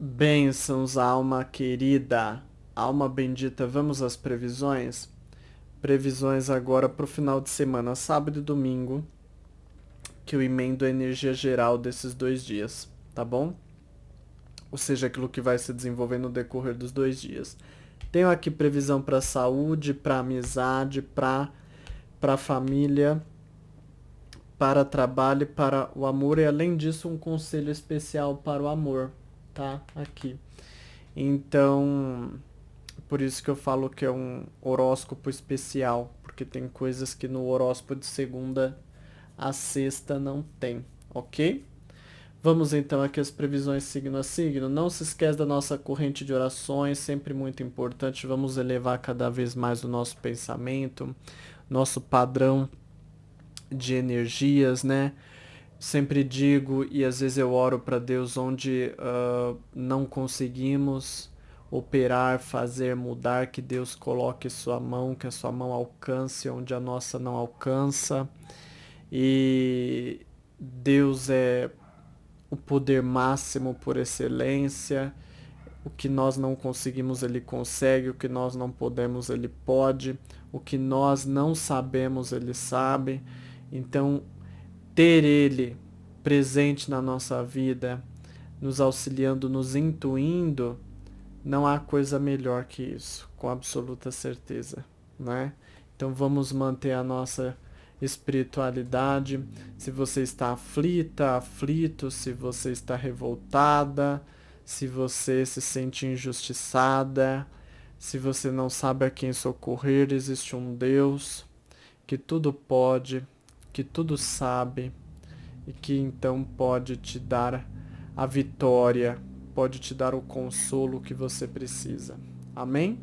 Bênçãos, alma querida, alma bendita. Vamos às previsões? Previsões agora para o final de semana, sábado e domingo, que eu emendo a energia geral desses 2 dias, tá bom? Ou seja, aquilo que vai se desenvolver no decorrer dos 2 dias. Tenho aqui previsão para saúde, para amizade, para família, para trabalho e para o amor, e além disso um conselho especial para o amor, tá? Aqui. Então, por isso que eu falo que é um horóscopo especial, porque tem coisas que no horóscopo de segunda a sexta não tem, ok? Vamos então aqui as previsões signo a signo. Não se esqueça da nossa corrente de orações, sempre muito importante. Vamos elevar cada vez mais o nosso pensamento, nosso padrão de energias, né? Sempre digo e às vezes eu oro para Deus onde não conseguimos operar, fazer, mudar, que Deus coloque sua mão, que a sua mão alcance onde a nossa não alcança. E Deus é o poder máximo por excelência. O que nós não conseguimos, Ele consegue. O que nós não podemos, Ele pode. O que nós não sabemos, Ele sabe. Então, ter Ele presente na nossa vida, nos auxiliando, nos intuindo, não há coisa melhor que isso, com absoluta certeza, né? Então vamos manter a nossa espiritualidade. Se você está aflita, aflito, se você está revoltada, se você se sente injustiçada, se você não sabe a quem socorrer, existe um Deus que tudo pode, que tudo sabe e que então pode te dar a vitória, pode te dar o consolo que você precisa. Amém?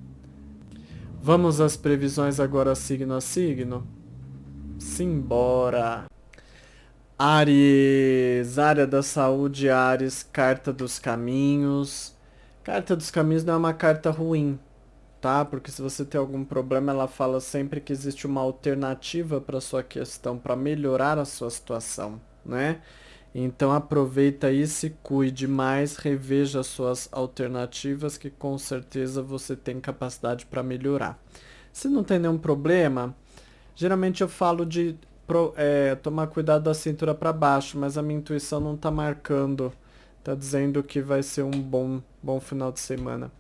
Vamos às previsões agora signo a signo? Simbora! Áries, área da saúde, Áries, carta dos caminhos. Carta dos caminhos não é uma carta ruim, tá? Porque se você tem algum problema, ela fala sempre que existe uma alternativa para sua questão, para melhorar a sua situação, né? Então aproveita e se cuide mais, reveja suas alternativas que com certeza você tem capacidade para melhorar. Se não tem nenhum problema, geralmente eu falo de tomar cuidado da cintura para baixo, mas a minha intuição não está marcando, está dizendo que vai ser um bom final de semana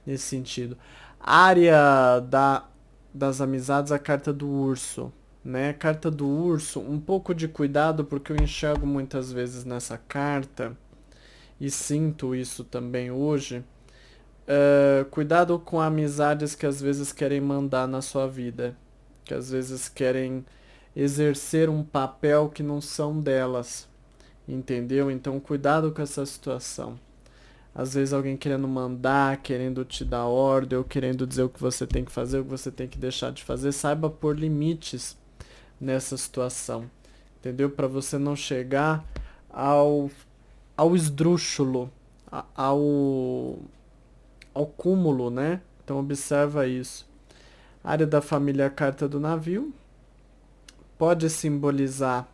nesse sentido. Área das amizades, a carta do urso, né? Carta do urso, um pouco de cuidado, porque eu enxergo muitas vezes nessa carta, e sinto isso também hoje. Cuidado com amizades que às vezes querem mandar na sua vida, que às vezes querem exercer um papel que não são delas, entendeu? Então cuidado com essa situação. Às vezes alguém querendo mandar, querendo te dar ordem, ou querendo dizer o que você tem que fazer, o que você tem que deixar de fazer. Saiba pôr limites nessa situação, entendeu? Para você não chegar ao esdrúxulo, ao cúmulo, né? Então observa isso. Área da família, a carta do navio. Pode simbolizar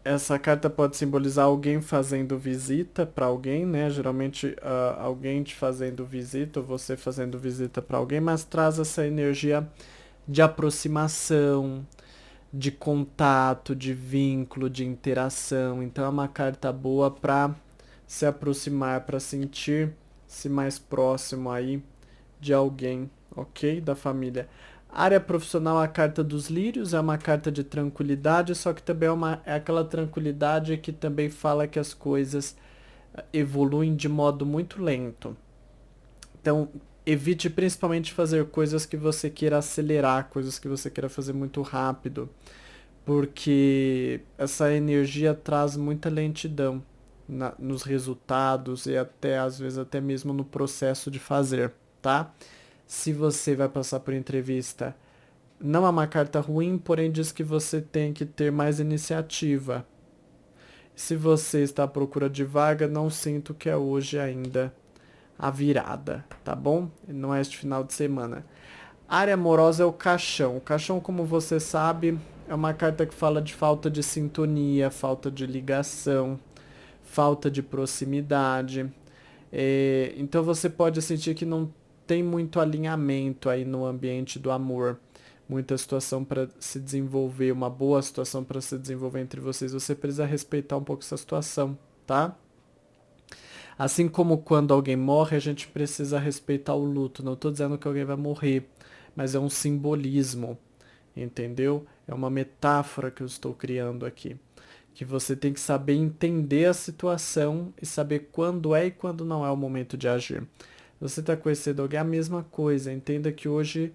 Essa carta pode simbolizar alguém fazendo visita para alguém, né? Geralmente alguém te fazendo visita ou você fazendo visita para alguém, mas traz essa energia de aproximação, de contato, de vínculo, de interação. Então é uma carta boa para se aproximar, para sentir-se mais próximo aí de alguém, ok? Da família. Área profissional, a carta dos lírios, é uma carta de tranquilidade, só que também é aquela tranquilidade que também fala que as coisas evoluem de modo muito lento. Então, evite principalmente fazer coisas que você queira acelerar, coisas que você queira fazer muito rápido, porque essa energia traz muita lentidão nos resultados e até às vezes até mesmo no processo de fazer, tá? Se você vai passar por entrevista, não é uma carta ruim, porém diz que você tem que ter mais iniciativa. Se você está à procura de vaga, não sinto que é hoje ainda a virada, tá bom? Não é este final de semana. Área amorosa é o caixão. O caixão, como você sabe, é uma carta que fala de falta de sintonia, falta de ligação, falta de proximidade. Então você pode sentir que não tem muito alinhamento aí no ambiente do amor, muita situação para se desenvolver, uma boa situação para se desenvolver entre vocês. Você precisa respeitar um pouco essa situação, tá? Assim como quando alguém morre, a gente precisa respeitar o luto. Não estou dizendo que alguém vai morrer, mas é um simbolismo, entendeu? É uma metáfora que eu estou criando aqui. Que você tem que saber entender a situação e saber quando é e quando não é o momento de agir. Você está conhecendo alguém, é a mesma coisa. Entenda que hoje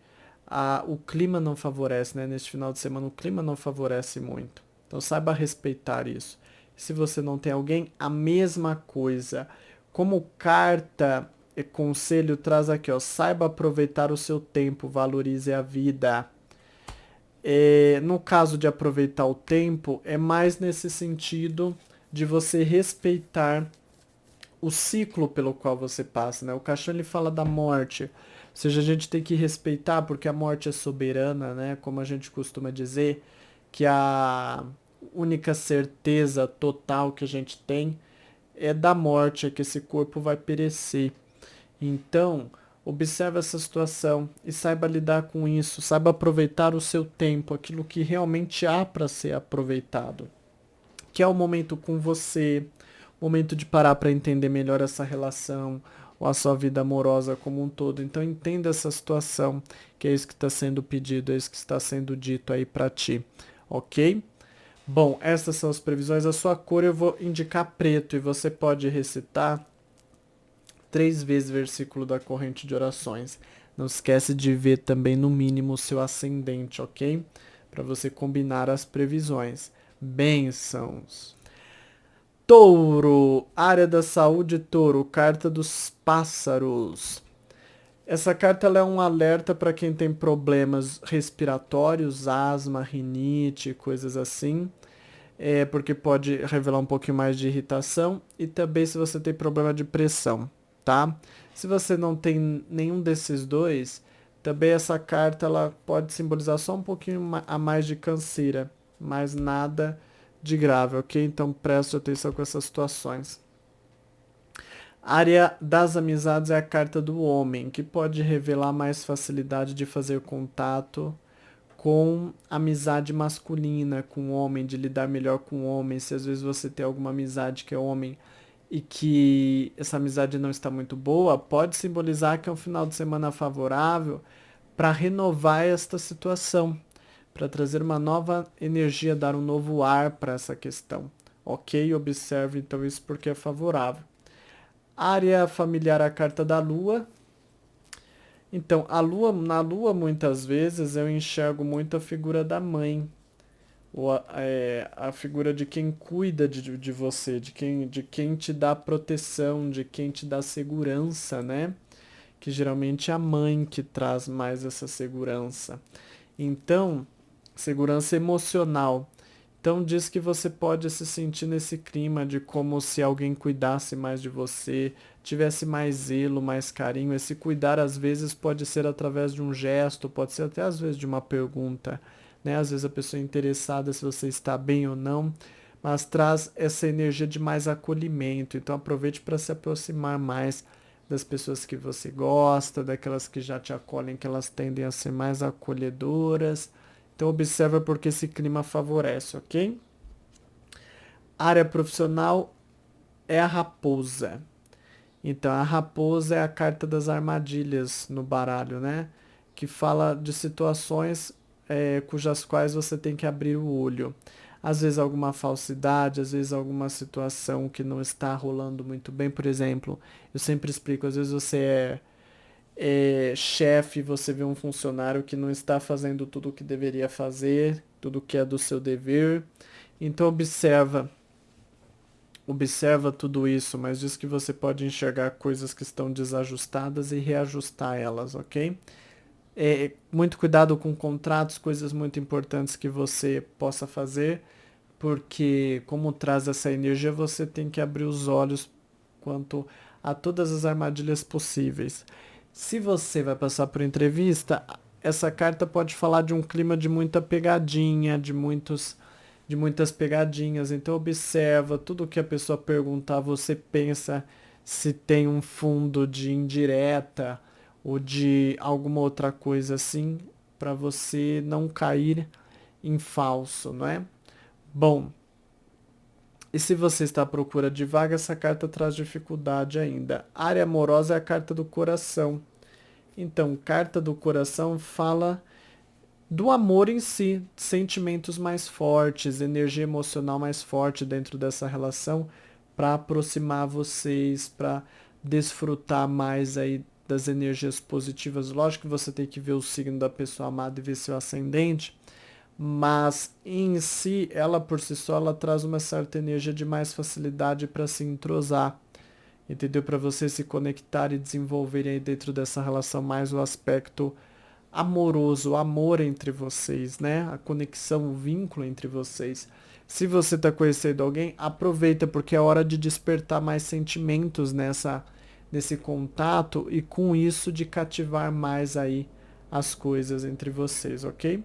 o clima não favorece, né? Neste final de semana o clima não favorece muito. Então saiba respeitar isso. Se você não tem alguém, a mesma coisa. Como carta e conselho traz aqui, ó, saiba aproveitar o seu tempo, valorize a vida. No caso de aproveitar o tempo, é mais nesse sentido de você respeitar o ciclo pelo qual você passa, né? O caixão ele fala da morte, ou seja, a gente tem que respeitar porque a morte é soberana, né? Como a gente costuma dizer, que a única certeza total que a gente tem é da morte, é que esse corpo vai perecer. Então, observe essa situação e saiba lidar com isso, saiba aproveitar o seu tempo, aquilo que realmente há para ser aproveitado, que é o momento com você, momento de parar para entender melhor essa relação ou a sua vida amorosa como um todo. Então entenda essa situação, que é isso que está sendo pedido, é isso que está sendo dito aí para ti, ok? Bom, essas são as previsões. A sua cor eu vou indicar preto e você pode recitar 3 vezes o versículo da corrente de orações. Não esquece de ver também no mínimo o seu ascendente, ok? Para você combinar as previsões. Bênçãos. Touro, área da saúde, Touro, carta dos pássaros. Essa carta ela é um alerta para quem tem problemas respiratórios, asma, rinite, coisas assim. Porque pode revelar um pouquinho mais de irritação e também se você tem problema de pressão, tá? Se você não tem nenhum desses dois, também essa carta ela pode simbolizar só um pouquinho a mais de canseira, mas nada de grave, ok? Então preste atenção com essas situações. A área das amizades é a carta do homem, que pode revelar mais facilidade de fazer contato com amizade masculina, com homem, de lidar melhor com homem. Se às vezes você tem alguma amizade que é homem e que essa amizade não está muito boa, pode simbolizar que é um final de semana favorável para renovar esta situação, para trazer uma nova energia, dar um novo ar para essa questão. Ok? Observe então isso porque é favorável. Área familiar, a carta da lua. Então, na lua, muitas vezes, eu enxergo muito a figura da mãe, ou a figura de quem cuida de você, de quem te dá proteção, de quem te dá segurança, né? Que geralmente é a mãe que traz mais essa segurança. Então, segurança emocional. Então diz que você pode se sentir nesse clima de como se alguém cuidasse mais de você, tivesse mais zelo, mais carinho. Esse cuidar às vezes pode ser através de um gesto, pode ser até às vezes de uma pergunta, né? Às vezes a pessoa é interessada se você está bem ou não, mas traz essa energia de mais acolhimento. Então aproveite para se aproximar mais das pessoas que você gosta, daquelas que já te acolhem, que elas tendem a ser mais acolhedoras. Então observa porque esse clima favorece, ok? Área profissional é a raposa. Então a raposa é a carta das armadilhas no baralho, né? Que fala de situações cujas quais você tem que abrir o olho. Às vezes alguma falsidade, às vezes alguma situação que não está rolando muito bem. Por exemplo, eu sempre explico, às vezes você chefe, você vê um funcionário que não está fazendo tudo o que deveria fazer, tudo que é do seu dever. Então observa tudo isso, mas diz que você pode enxergar coisas que estão desajustadas e reajustar elas, ok? Muito cuidado com contratos, coisas muito importantes que você possa fazer, porque como traz essa energia, você tem que abrir os olhos quanto a todas as armadilhas possíveis. Se você vai passar por entrevista, essa carta pode falar de um clima de muita pegadinha, de muitas pegadinhas. Então observa tudo que a pessoa perguntar, você pensa se tem um fundo de indireta ou de alguma outra coisa assim, para você não cair em falso, não é? Bom, e se você está à procura de vaga, essa carta traz dificuldade ainda. Área amorosa é a carta do coração. Então, carta do coração fala do amor em si, sentimentos mais fortes, energia emocional mais forte dentro dessa relação para aproximar vocês, para desfrutar mais aí das energias positivas. Lógico que você tem que ver o signo da pessoa amada e ver seu ascendente, mas em si, ela por si só, ela traz uma certa energia de mais facilidade para se entrosar, entendeu? Para você se conectar e desenvolverem aí dentro dessa relação mais o aspecto amoroso, o amor entre vocês, né? A conexão, o vínculo entre vocês. Se você está conhecendo alguém, aproveita porque é hora de despertar mais sentimentos nesse contato e com isso de cativar mais aí as coisas entre vocês, ok?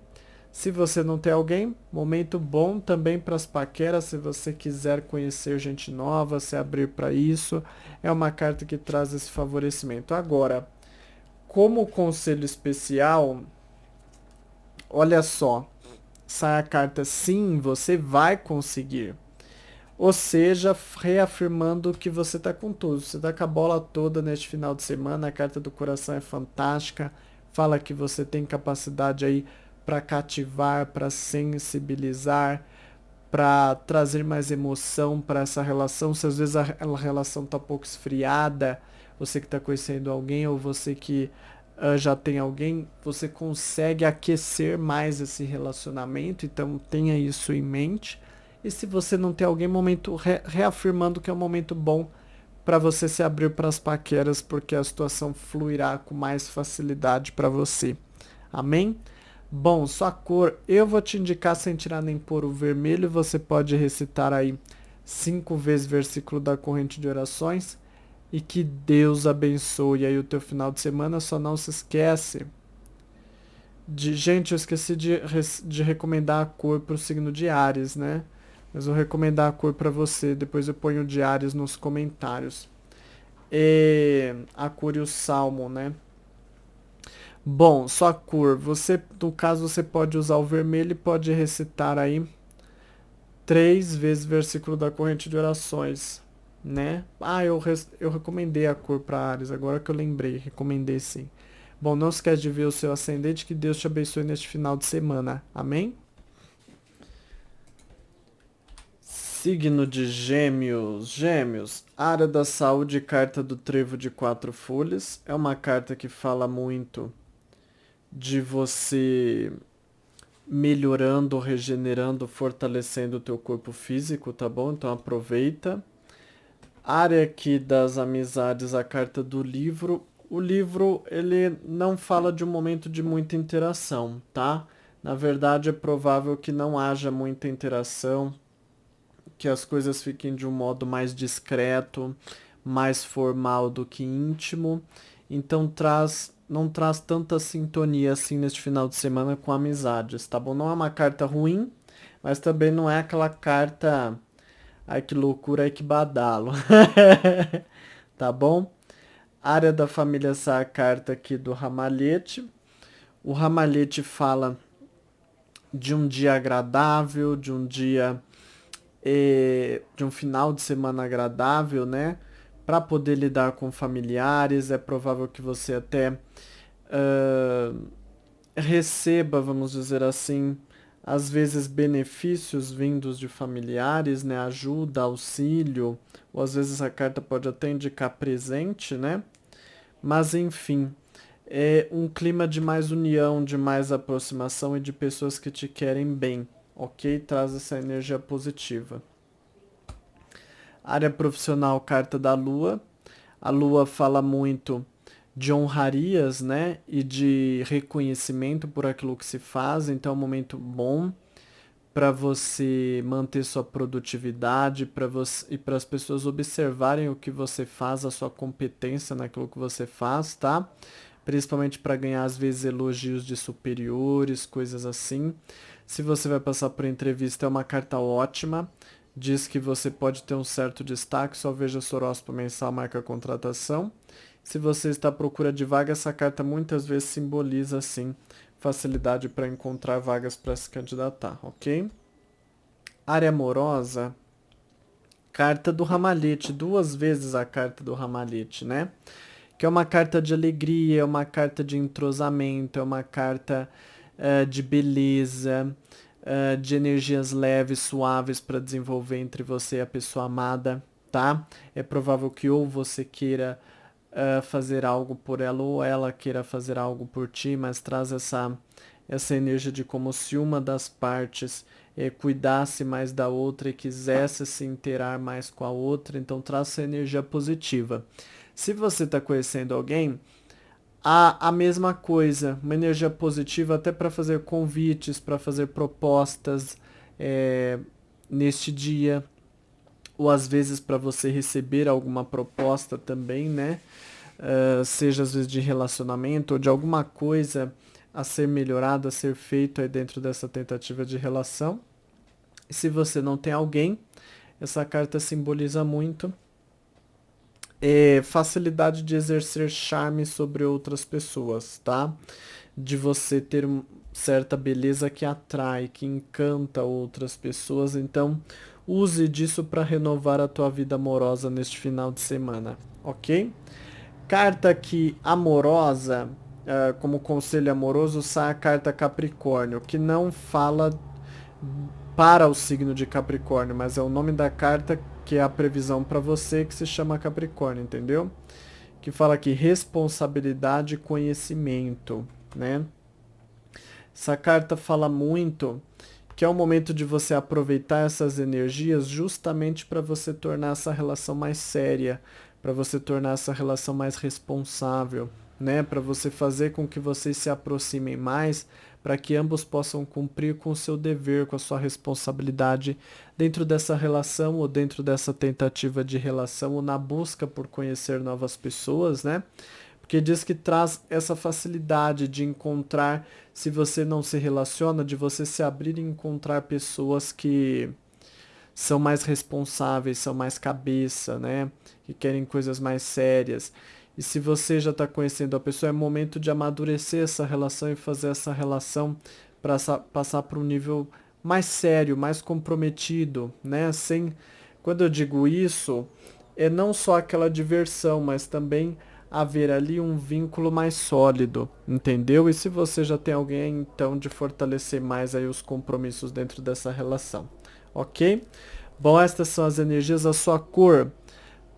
Se você não tem alguém, momento bom também para as paqueras, se você quiser conhecer gente nova, se abrir para isso, é uma carta que traz esse favorecimento. Agora, como conselho especial, olha só, sai a carta sim, você vai conseguir. Ou seja, reafirmando que você está com tudo. Você está com a bola toda neste final de semana. A carta do coração é fantástica. Fala que você tem capacidade aí para cativar, para sensibilizar, para trazer mais emoção para essa relação. Se às vezes a relação está um pouco esfriada, você que está conhecendo alguém ou você que já tem alguém, você consegue aquecer mais esse relacionamento. Então tenha isso em mente. E se você não tem alguém, momento reafirmando que é um momento bom para você se abrir para as paqueras, porque a situação fluirá com mais facilidade para você. Amém? Bom, sua cor, eu vou te indicar sem tirar nem pôr o vermelho, você pode recitar aí 5 vezes o versículo da corrente de orações e que Deus abençoe aí o teu final de semana. Só não se esquece gente, eu esqueci de recomendar a cor para o signo de Áries, né? Mas vou recomendar a cor para você, depois eu ponho de Áries nos comentários. A cor e o salmo, né? Bom, sua cor, você, no caso, você pode usar o vermelho e pode recitar aí 3 vezes o versículo da corrente de orações, né? Eu recomendei a cor para Áries, agora que eu lembrei, recomendei sim. Bom, não esquece de ver o seu ascendente, que Deus te abençoe neste final de semana. Amém? Signo de Gêmeos. Gêmeos, área da saúde, carta do trevo de 4 folhas. É uma carta que fala muito de você melhorando, regenerando, fortalecendo o teu corpo físico, tá bom? Então aproveita. Área aqui das amizades, a carta do livro. O livro, ele não fala de um momento de muita interação, tá? Na verdade, é provável que não haja muita interação, que as coisas fiquem de um modo mais discreto, mais formal do que íntimo. Então não traz tanta sintonia assim neste final de semana com amizades, tá bom? Não é uma carta ruim, mas também não é aquela carta, ai que loucura, ai que badalo. Tá bom? Área da família, essa carta aqui do ramalhete. O ramalhete fala de um dia agradável, de um final de semana agradável, né? Para poder lidar com familiares, é provável que você até receba, vamos dizer assim, às vezes benefícios vindos de familiares, né? Ajuda, auxílio, ou às vezes a carta pode até indicar presente, né? Mas enfim, é um clima de mais união, de mais aproximação e de pessoas que te querem bem, ok? Traz essa energia positiva. Área profissional, carta da Lua. A Lua fala muito de honrarias, né? E de reconhecimento por aquilo que se faz. Então é um momento bom para você manter sua produtividade, para você e para as pessoas observarem o que você faz, a sua competência naquilo que você faz, tá? Principalmente para ganhar às vezes elogios de superiores, coisas assim. Se você vai passar por entrevista, é uma carta ótima diz que você pode ter um certo destaque, só veja seu horóscopo mensal, marca contratação. Se você está à procura de vaga, essa carta muitas vezes simboliza, assim, facilidade para encontrar vagas para se candidatar, ok? Área amorosa, carta do ramalhete, 2 vezes a carta do ramalhete, né? Que é uma carta de alegria, é uma carta de entrosamento, é uma carta de beleza, de energias leves, suaves para desenvolver entre você e a pessoa amada, tá? É provável que ou você queira fazer algo por ela ou ela queira fazer algo por ti, mas traz essa energia de como se uma das partes cuidasse mais da outra e quisesse se interar mais com a outra, então traz essa energia positiva. Se você está conhecendo alguém, há a mesma coisa, uma energia positiva até para fazer convites, para fazer propostas neste dia, ou às vezes para você receber alguma proposta também, né? Seja às vezes de relacionamento ou de alguma coisa a ser melhorada, a ser feito aí dentro dessa tentativa de relação. E se você não tem alguém, essa carta simboliza muito facilidade de exercer charme sobre outras pessoas, tá? De você ter certa beleza que atrai, que encanta outras pessoas. Então, use disso para renovar a tua vida amorosa neste final de semana, ok? Carta aqui amorosa, como conselho amoroso, sai a carta Capricórnio, que não fala para o signo de Capricórnio, mas é o nome da carta que é a previsão para você, que se chama Capricórnio, entendeu? Que fala aqui responsabilidade e conhecimento, né? Essa carta fala muito que é o momento de você aproveitar essas energias justamente para você tornar essa relação mais séria, para você tornar essa relação mais responsável, né? Para você fazer com que vocês se aproximem mais, para que ambos possam cumprir com o seu dever, com a sua responsabilidade dentro dessa relação ou dentro dessa tentativa de relação ou na busca por conhecer novas pessoas, né? Porque diz que traz essa facilidade de encontrar, se você não se relaciona, de você se abrir e encontrar pessoas que são mais responsáveis, são mais cabeça, né? Que querem coisas mais sérias. E se você já está conhecendo a pessoa, é momento de amadurecer essa relação e fazer essa relação para passar para um nível mais sério, mais comprometido, né? Sem, quando eu digo isso, é não só aquela diversão, mas também haver ali um vínculo mais sólido, entendeu? E se você já tem alguém, então, de fortalecer mais aí os compromissos dentro dessa relação, ok? Bom, estas são as energias. A sua cor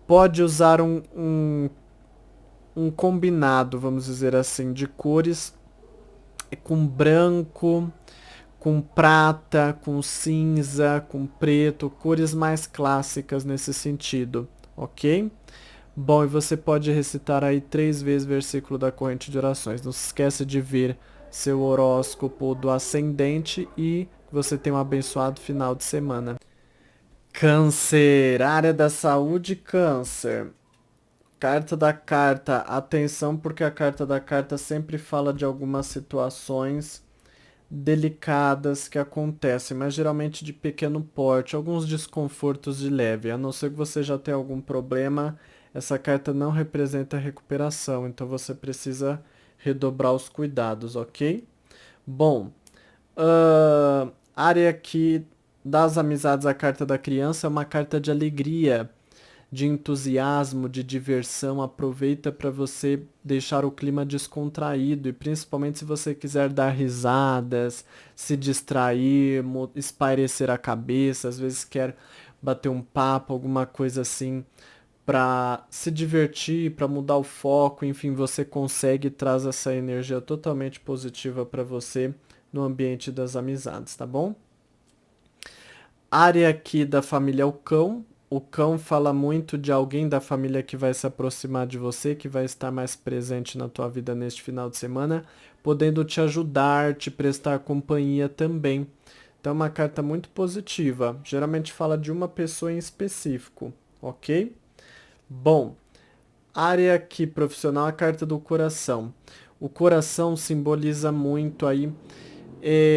pode usar um combinado, vamos dizer assim, de cores com branco, com prata, com cinza, com preto, cores mais clássicas nesse sentido, ok? Bom, e você pode recitar aí 3 vezes o versículo da corrente de orações. Não se esqueça de ver seu horóscopo do ascendente e você tem um abençoado final de semana. Câncer, área da saúde, câncer. Carta da carta, atenção porque a carta da carta sempre fala de algumas situações delicadas que acontecem, mas geralmente de pequeno porte, alguns desconfortos de leve. A não ser que você já tenha algum problema, essa carta não representa recuperação, então você precisa redobrar os cuidados, ok? Bom, área aqui das amizades, a carta da criança é uma carta de alegria, de entusiasmo, de diversão. Aproveita para você deixar o clima descontraído e principalmente se você quiser dar risadas, se distrair, espairecer a cabeça, às vezes quer bater um papo, alguma coisa assim para se divertir, para mudar o foco, enfim, você consegue e traz essa energia totalmente positiva para você no ambiente das amizades, tá bom? Área aqui da família o cão. O cão fala muito de alguém da família que vai se aproximar de você, que vai estar mais presente na tua vida neste final de semana, podendo te ajudar, te prestar companhia também. Então, é uma carta muito positiva. Geralmente fala de uma pessoa em específico, ok? Bom, área aqui profissional, a carta do coração. O coração simboliza muito aí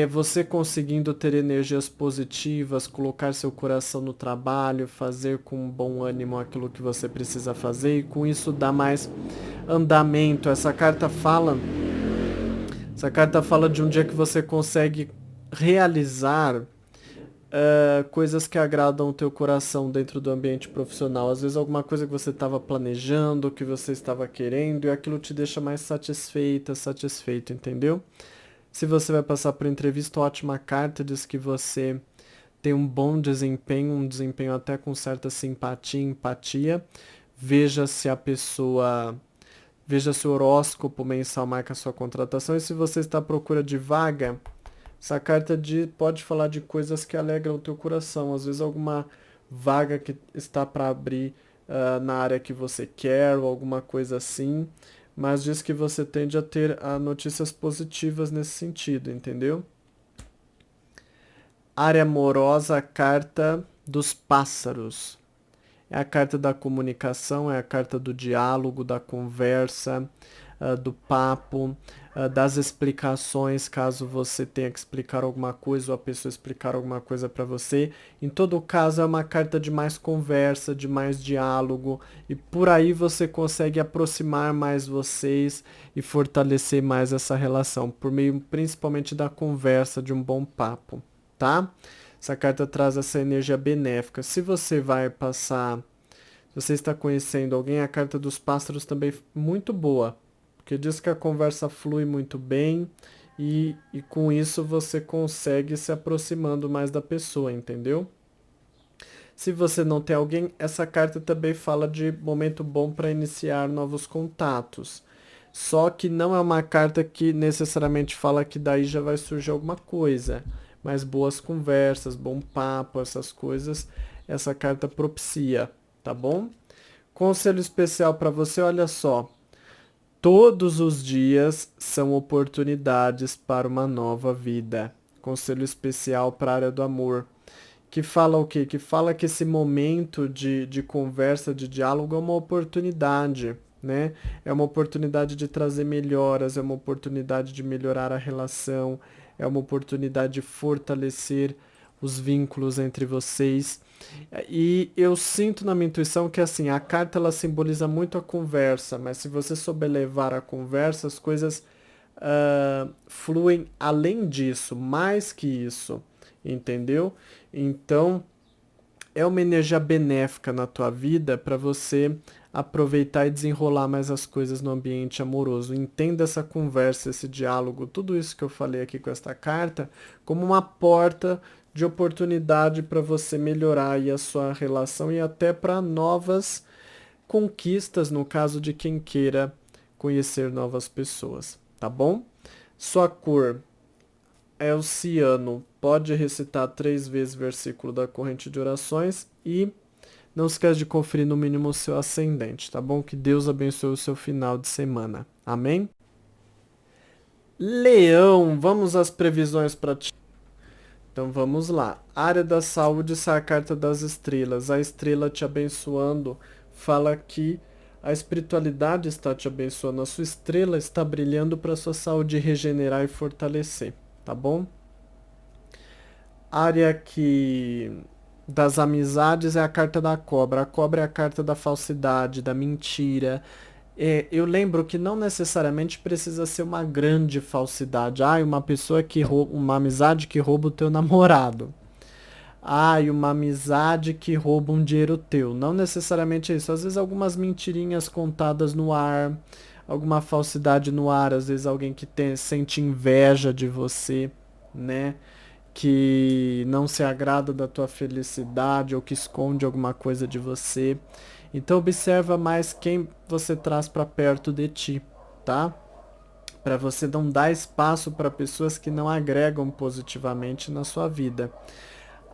você conseguindo ter energias positivas, colocar seu coração no trabalho, fazer com bom ânimo aquilo que você precisa fazer e com isso dar mais andamento. Essa carta fala de um dia que você consegue realizar coisas que agradam o teu coração dentro do ambiente profissional. Às vezes alguma coisa que você estava planejando, que você estava querendo, e aquilo te deixa mais satisfeito, entendeu? Se você vai passar por entrevista, ótima carta, diz que você tem um bom desempenho, um desempenho até com certa simpatia, empatia. Veja se a pessoa, veja se o horóscopo mensal marca a sua contratação, e se você está à procura de vaga, essa carta pode falar de coisas que alegram o teu coração. Às vezes alguma vaga que está para abrir na área que você quer ou alguma coisa assim. Mas diz que você tende a ter notícias positivas nesse sentido, entendeu? Área amorosa, a carta dos pássaros. É a carta da comunicação, é a carta do diálogo, da conversa, do papo, das explicações, caso você tenha que explicar alguma coisa ou a pessoa explicar alguma coisa para você. Em todo caso, é uma carta de mais conversa, de mais diálogo, e por aí você consegue aproximar mais vocês e fortalecer mais essa relação, por meio principalmente da conversa, de um bom papo, tá? Essa carta traz essa energia benéfica. Se você vai passar, se você está conhecendo alguém, a carta dos pássaros também é muito boa, porque diz que a conversa flui muito bem e com isso você consegue se aproximando mais da pessoa, entendeu? Se você não tem alguém, essa carta também fala de momento bom para iniciar novos contatos. Só que não é uma carta que necessariamente fala que daí já vai surgir alguma coisa. Mas boas conversas, bom papo, essas coisas, essa carta propicia, tá bom? Conselho especial para você, olha só. Todos os dias são oportunidades para uma nova vida. Conselho especial para a área do amor. Que fala o quê? Que fala que esse momento de conversa, de diálogo é uma oportunidade, né? É uma oportunidade de trazer melhoras, é uma oportunidade de melhorar a relação, é uma oportunidade de fortalecer os vínculos entre vocês. E eu sinto na minha intuição que assim, a carta ela simboliza muito a conversa, mas se você souber levar a conversa, as coisas fluem além disso, mais que isso, entendeu? Então, é uma energia benéfica na tua vida para você aproveitar e desenrolar mais as coisas no ambiente amoroso. Entenda essa conversa, esse diálogo, tudo isso que eu falei aqui com esta carta, como uma porta de oportunidade para você melhorar aí a sua relação e até para novas conquistas, no caso de quem queira conhecer novas pessoas, tá bom? Sua cor é o ciano. Pode recitar 3 vezes o versículo da corrente de orações e não esquece de conferir no mínimo o seu ascendente, tá bom? Que Deus abençoe o seu final de semana. Amém? Leão, vamos às previsões para ti. Então vamos lá. Área da saúde, sai a carta das estrelas. A estrela te abençoando fala que a espiritualidade está te abençoando. A sua estrela está brilhando para a sua saúde regenerar e fortalecer, tá bom? Área que das amizades é a carta da cobra. A cobra é a carta da falsidade, da mentira. Eu lembro que não necessariamente precisa ser uma grande falsidade. Uma pessoa que rouba, uma amizade que rouba o teu namorado. Uma amizade que rouba um dinheiro teu. Não necessariamente é isso. Às vezes algumas mentirinhas contadas no ar, alguma falsidade no ar, às vezes alguém que sente inveja de você, né? Que não se agrada da tua felicidade ou que esconde alguma coisa de você. Então observa mais quem você traz para perto de ti, tá? Para você não dar espaço para pessoas que não agregam positivamente na sua vida.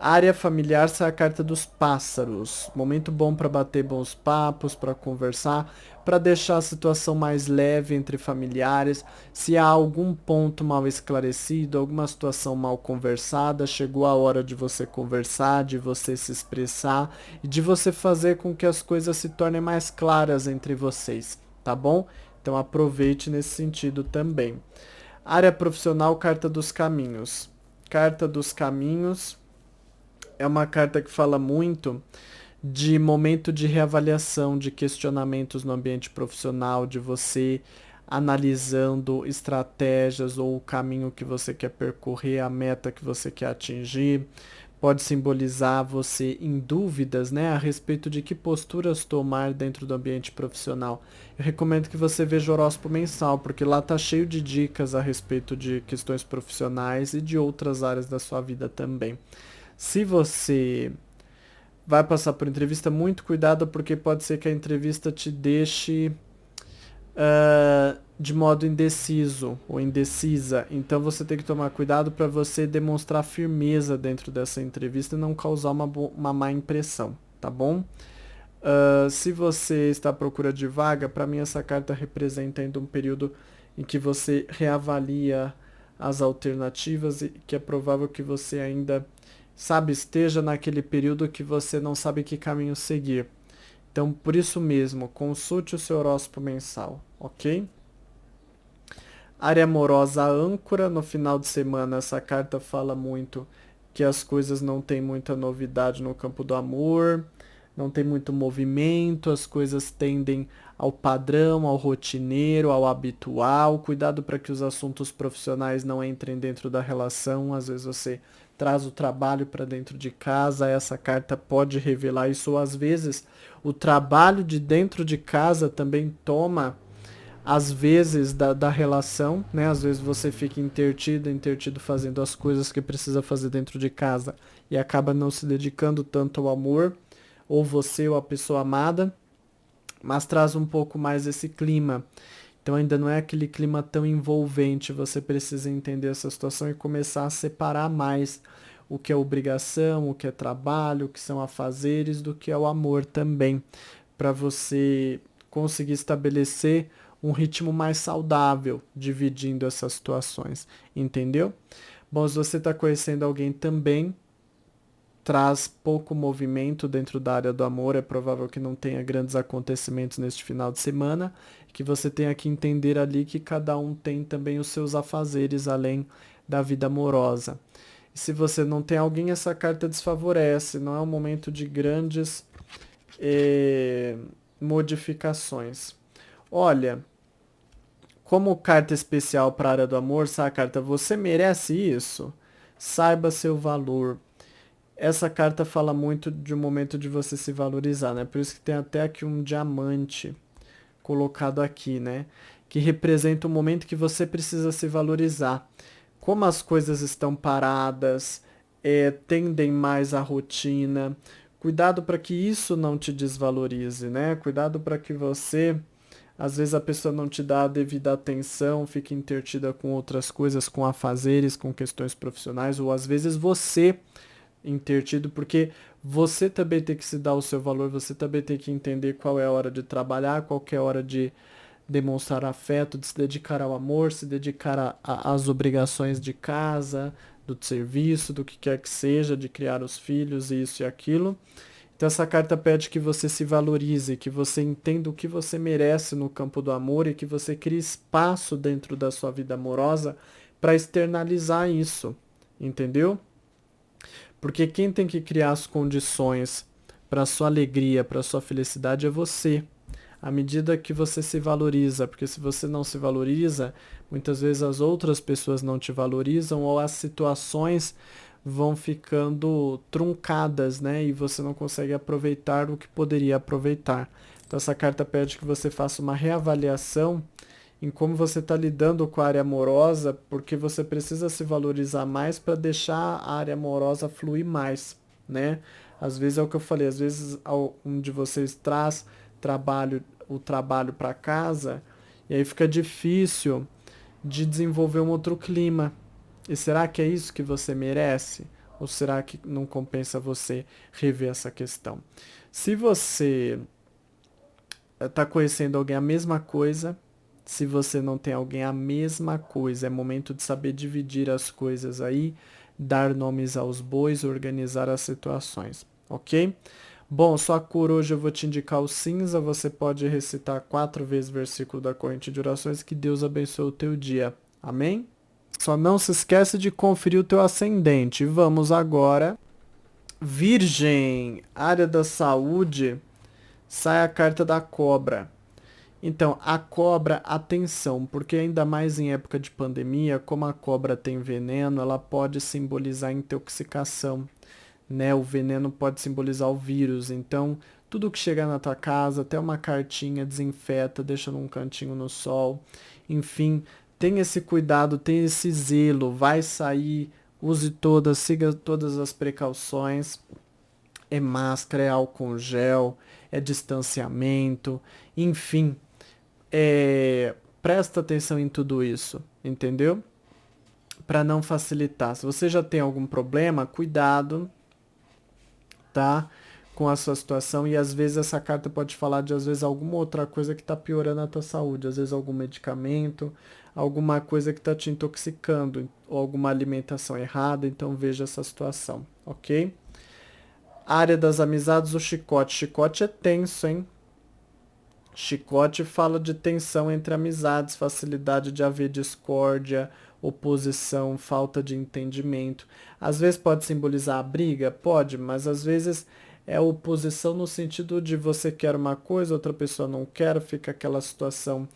Área familiar, essa é a carta dos pássaros. Momento bom para bater bons papos, para conversar, para deixar a situação mais leve entre familiares. Se há algum ponto mal esclarecido, alguma situação mal conversada, chegou a hora de você conversar, de você se expressar e de você fazer com que as coisas se tornem mais claras entre vocês, tá bom? Então aproveite nesse sentido também. Área profissional, carta dos caminhos. Carta dos caminhos é uma carta que fala muito de momento de reavaliação, de questionamentos no ambiente profissional, de você analisando estratégias ou o caminho que você quer percorrer, a meta que você quer atingir. Pode simbolizar você em dúvidas, né, a respeito de que posturas tomar dentro do ambiente profissional. Eu recomendo que você veja o horóscopo mensal, porque lá tá cheio de dicas a respeito de questões profissionais e de outras áreas da sua vida também. Se você vai passar por entrevista, muito cuidado, porque pode ser que a entrevista te deixe de modo indeciso ou indecisa. Então você tem que tomar cuidado para você demonstrar firmeza dentro dessa entrevista e não causar uma má impressão, tá bom? Se você está à procura de vaga, para mim essa carta representa ainda um período em que você reavalia as alternativas e que é provável que você ainda, sabe, esteja naquele período que você não sabe que caminho seguir. Então, por isso mesmo, consulte o seu horóscopo mensal, ok? Área amorosa, âncora. No final de semana, essa carta fala muito que as coisas não têm muita novidade no campo do amor, não tem muito movimento, as coisas tendem ao padrão, ao rotineiro, ao habitual. Cuidado para que os assuntos profissionais não entrem dentro da relação. Às vezes você traz o trabalho para dentro de casa, essa carta pode revelar isso, ou às vezes o trabalho de dentro de casa também toma às vezes da relação, né? Às vezes você fica intertido fazendo as coisas que precisa fazer dentro de casa e acaba não se dedicando tanto ao amor, ou você ou a pessoa amada, mas traz um pouco mais esse clima. Então ainda não é aquele clima tão envolvente, você precisa entender essa situação e começar a separar mais o que é obrigação, o que é trabalho, o que são afazeres, do que é o amor também, para você conseguir estabelecer um ritmo mais saudável, dividindo essas situações, entendeu? Bom, se você está conhecendo alguém também, traz pouco movimento dentro da área do amor, é provável que não tenha grandes acontecimentos neste final de semana, que você tenha que entender ali que cada um tem também os seus afazeres além da vida amorosa. E se você não tem alguém, essa carta desfavorece, não é um momento de grandes modificações. Olha, como carta especial para a área do amor, essa carta, você merece isso? Saiba seu valor. Essa carta fala muito de um momento de você se valorizar, né? Por isso que tem até aqui um diamante colocado aqui, né? Que representa o momento que você precisa se valorizar. Como as coisas estão paradas, tendem mais à rotina. Cuidado para que isso não te desvalorize, né? Cuidado para que você, às vezes a pessoa não te dá a devida atenção, fica intertida com outras coisas, com afazeres, com questões profissionais, ou às vezes você intertido, porque você também tem que se dar o seu valor, você também tem que entender qual é a hora de trabalhar, qual é a hora de demonstrar afeto, de se dedicar ao amor, se dedicar às obrigações de casa, do serviço, do que quer que seja, de criar os filhos, isso e aquilo. Então essa carta pede que você se valorize, que você entenda o que você merece no campo do amor e que você crie espaço dentro da sua vida amorosa para externalizar isso, entendeu? Porque quem tem que criar as condições para sua alegria, para sua felicidade é você. À medida que você se valoriza, porque se você não se valoriza, muitas vezes as outras pessoas não te valorizam ou as situações vão ficando truncadas, né? E você não consegue aproveitar o que poderia aproveitar. Então essa carta pede que você faça uma reavaliação em como você está lidando com a área amorosa, porque você precisa se valorizar mais para deixar a área amorosa fluir mais, né? Às vezes é o que eu falei, às vezes um de vocês traz o trabalho para casa e aí fica difícil de desenvolver um outro clima. E será que é isso que você merece? Ou será que não compensa você rever essa questão? Se você está conhecendo alguém a mesma coisa, se você não tem alguém a mesma coisa, é momento de saber dividir as coisas aí, dar nomes aos bois, organizar as situações, ok? Bom, sua cor hoje eu vou te indicar o cinza, você pode recitar 4 vezes o versículo da corrente de orações, que Deus abençoe o teu dia. Amém? Só não se esquece de conferir o teu ascendente. Vamos agora. Virgem, área da saúde, sai a carta da cobra. Então, a cobra, atenção, porque ainda mais em época de pandemia, como a cobra tem veneno, ela pode simbolizar intoxicação, né? O veneno pode simbolizar o vírus. Então, tudo que chegar na tua casa, até uma cartinha, desinfeta, deixa num cantinho no sol. Enfim, tenha esse cuidado, tenha esse zelo, vai sair, use todas, siga todas as precauções. É máscara, é álcool gel, é distanciamento, enfim, presta atenção em tudo isso, entendeu? Para não facilitar. Se você já tem algum problema, cuidado, tá? Com a sua situação, e às vezes essa carta pode falar de às vezes alguma outra coisa que está piorando a tua saúde, às vezes algum medicamento, alguma coisa que está te intoxicando, ou alguma alimentação errada, então veja essa situação, ok? Área das amizades, o chicote. Chicote é tenso, hein? Chicote fala de tensão entre amizades, facilidade de haver discórdia, oposição, falta de entendimento. Às vezes pode simbolizar a briga? Pode, mas às vezes é oposição no sentido de você quer uma coisa, outra pessoa não quer, fica aquela situação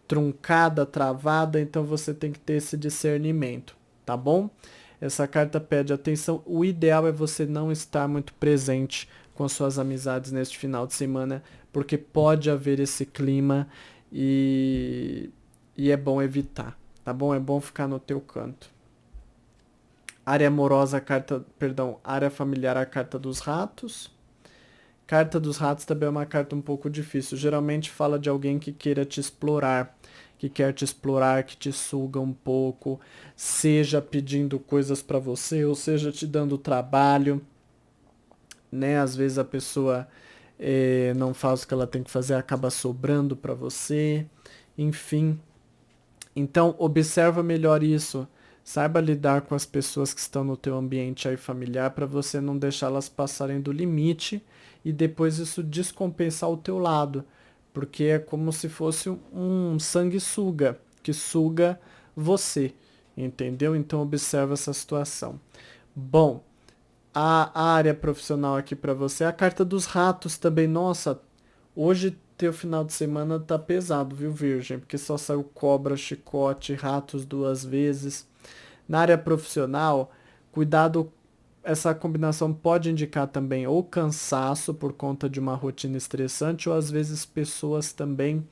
truncada, travada, então você tem que ter esse discernimento, tá bom? Essa carta pede atenção. O ideal é você não estar muito presente com suas amizades neste final de semana, porque pode haver esse clima e é bom evitar, tá bom? É bom ficar no teu canto. Área amorosa, área familiar, a carta dos ratos. Carta dos ratos também é uma carta um pouco difícil. Geralmente fala de alguém que queira te explorar, que quer te explorar, que te suga um pouco, seja pedindo coisas para você, ou seja te dando trabalho, né? Às vezes a pessoa não faz o que ela tem que fazer, acaba sobrando para você, enfim. Então observa melhor isso. Saiba lidar com as pessoas que estão no teu ambiente aí familiar para você não deixá-las passarem do limite e depois isso descompensar o teu lado, porque é como se fosse um sanguessuga que suga você, entendeu? Então observa essa situação. Bom, a área profissional aqui para você, a carta dos ratos também. Nossa, hoje teu final de semana tá pesado, viu, Virgem? Porque só saiu cobra, chicote, ratos duas vezes. Na área profissional, cuidado, essa combinação pode indicar também ou cansaço por conta de uma rotina estressante, ou às vezes pessoas também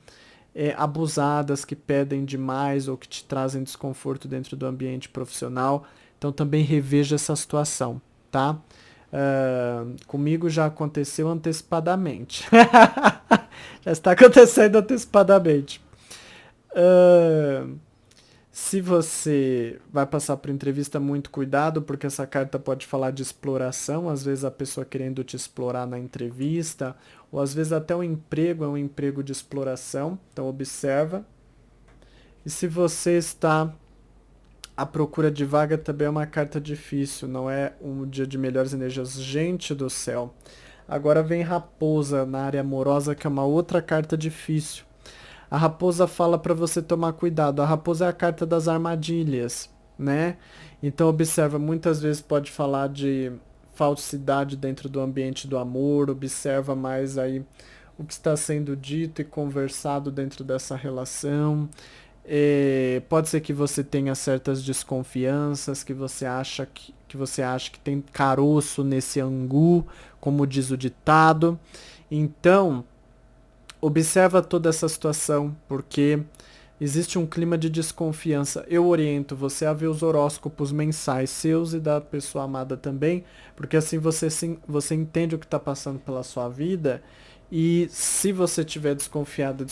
abusadas que pedem demais ou que te trazem desconforto dentro do ambiente profissional. Então também reveja essa situação, tá? Comigo já aconteceu antecipadamente. Já está acontecendo antecipadamente. Se você vai passar por entrevista, muito cuidado, porque essa carta pode falar de exploração, às vezes a pessoa querendo te explorar na entrevista, ou às vezes até o emprego é um emprego de exploração, então observa. E se você está à procura de vaga, também é uma carta difícil, não é um dia de melhores energias. Gente do céu. Agora vem Raposa na área amorosa, que é uma outra carta difícil. A raposa fala para você tomar cuidado. A raposa é a carta das armadilhas, né? Então observa, muitas vezes pode falar de falsidade dentro do ambiente do amor. Observa mais aí o que está sendo dito e conversado dentro dessa relação. Pode ser que você tenha certas desconfianças, que você acha que tem caroço nesse angu, como diz o ditado. Então observa toda essa situação, porque existe um clima de desconfiança. Eu oriento você a ver os horóscopos mensais seus e da pessoa amada também, porque assim você entende o que está passando pela sua vida. E se você tiver desconfiado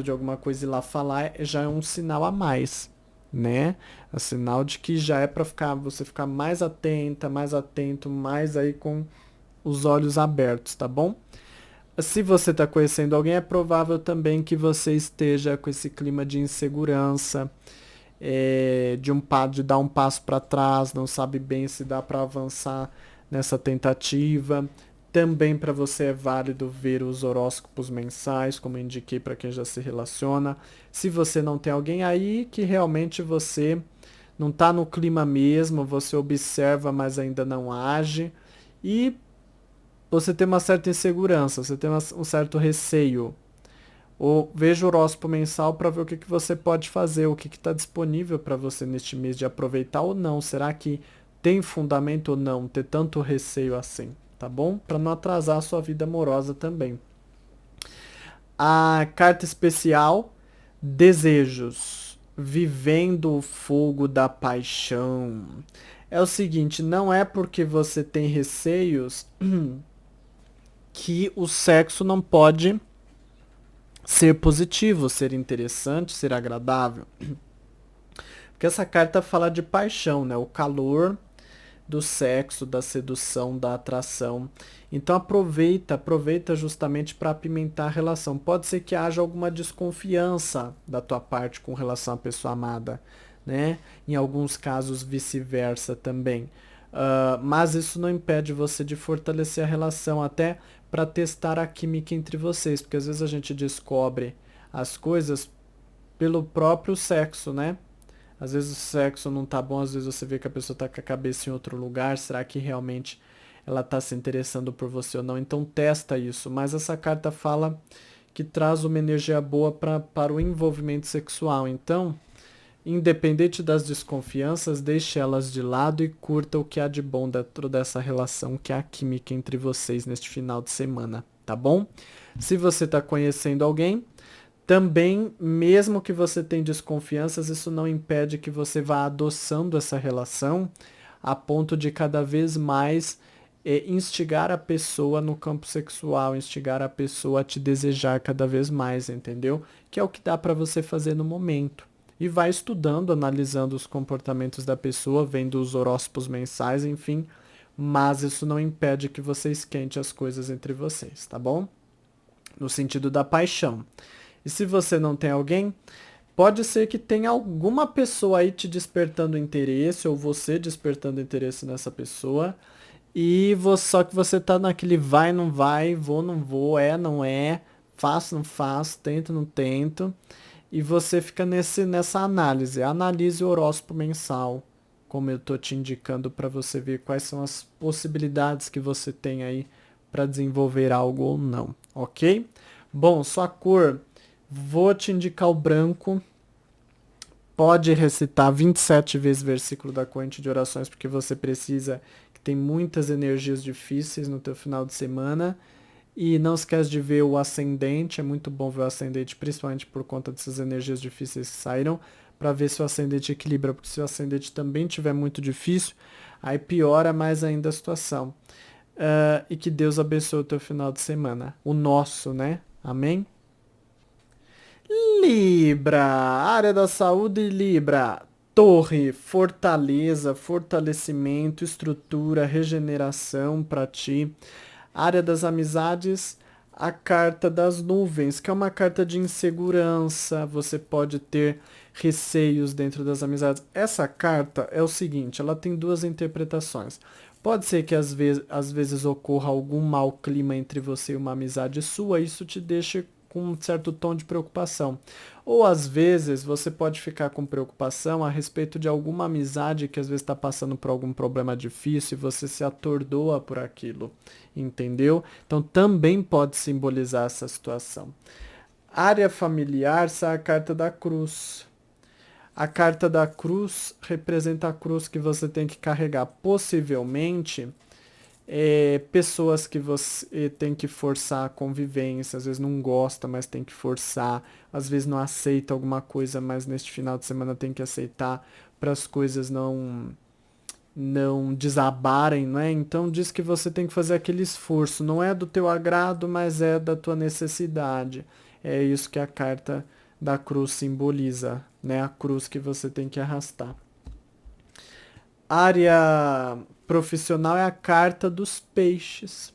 de alguma coisa e lá falar, já é um sinal a mais, né? É um sinal de que já é para você ficar mais atenta, mais atento, mais aí com os olhos abertos, tá bom? Se você está conhecendo alguém, é provável também que você esteja com esse clima de insegurança, de dar um passo para trás, não sabe bem se dá para avançar nessa tentativa. Também para você é válido ver os horóscopos mensais, como eu indiquei para quem já se relaciona. Se você não tem alguém aí, que realmente você não tá no clima mesmo, você observa, mas ainda não age. E você tem uma certa insegurança, você tem um certo receio. Ou veja o horóscopo mensal para ver o que, que você pode fazer, o que está disponível para você neste mês de aproveitar ou não. Será que tem fundamento ou não ter tanto receio assim, tá bom? Para não atrasar a sua vida amorosa também. A carta especial, desejos, vivendo o fogo da paixão. É o seguinte, não é porque você tem receios que o sexo não pode ser positivo, ser interessante, ser agradável. Porque essa carta fala de paixão, né? O calor do sexo, da sedução, da atração. Então aproveita justamente para apimentar a relação. Pode ser que haja alguma desconfiança da tua parte com relação à pessoa amada, né? Em alguns casos vice-versa também. Mas isso não impede você de fortalecer a relação até para testar a química entre vocês, porque às vezes a gente descobre as coisas pelo próprio sexo, né? Às vezes o sexo não tá bom, às vezes você vê que a pessoa tá com a cabeça em outro lugar, será que realmente ela tá se interessando por você ou não? Então testa isso, mas essa carta fala que traz uma energia boa para o envolvimento sexual, então independente das desconfianças, deixe elas de lado e curta o que há de bom dentro dessa relação, que é a química entre vocês neste final de semana, tá bom? Se você está conhecendo alguém, também, mesmo que você tenha desconfianças, isso não impede que você vá adoçando essa relação a ponto de cada vez mais instigar a pessoa no campo sexual, instigar a pessoa a te desejar cada vez mais, entendeu? Que é o que dá para você fazer no momento e vai estudando, analisando os comportamentos da pessoa, vendo os horóscopos mensais, enfim, mas isso não impede que você esquente as coisas entre vocês, tá bom? No sentido da paixão. E se você não tem alguém, pode ser que tenha alguma pessoa aí te despertando interesse, ou você despertando interesse nessa pessoa, e só que você tá naquele vai, não vai, vou, não vou, é, não é, faço, não faço, tento, não tento. E você fica nessa análise. Analise o horóscopo mensal, como eu estou te indicando, para você ver quais são as possibilidades que você tem aí para desenvolver algo ou não, ok? Bom, sua cor, vou te indicar o branco. Pode recitar 27 vezes o versículo da corrente de orações, porque você precisa, que tem muitas energias difíceis no teu final de semana. E não esquece de ver o ascendente, é muito bom ver o ascendente, principalmente por conta dessas energias difíceis que saíram, para ver se o ascendente equilibra, porque se o ascendente também tiver muito difícil, aí piora mais ainda a situação. E que Deus abençoe o teu final de semana. O nosso, né? Amém? Libra, área da saúde, Libra. Torre, fortaleza, fortalecimento, estrutura, regeneração para ti. Área das amizades, a carta das nuvens, que é uma carta de insegurança, você pode ter receios dentro das amizades. Essa carta é o seguinte, ela tem duas interpretações. Pode ser que às vezes ocorra algum mau clima entre você e uma amizade sua, isso te deixa com um certo tom de preocupação. Ou às vezes você pode ficar com preocupação a respeito de alguma amizade que às vezes está passando por algum problema difícil e você se atordoa por aquilo, entendeu? Então também pode simbolizar essa situação. Área familiar, essa é a carta da cruz. A carta da cruz representa a cruz que você tem que carregar. Possivelmente, pessoas que você tem que forçar a convivência, às vezes não gosta, mas tem que forçar, às vezes não aceita alguma coisa, mas neste final de semana tem que aceitar para as coisas não desabarem, né? Então diz que você tem que fazer aquele esforço, não é do teu agrado, mas é da tua necessidade. É isso que a carta da cruz simboliza, né? A cruz que você tem que arrastar. Área profissional é a carta dos peixes.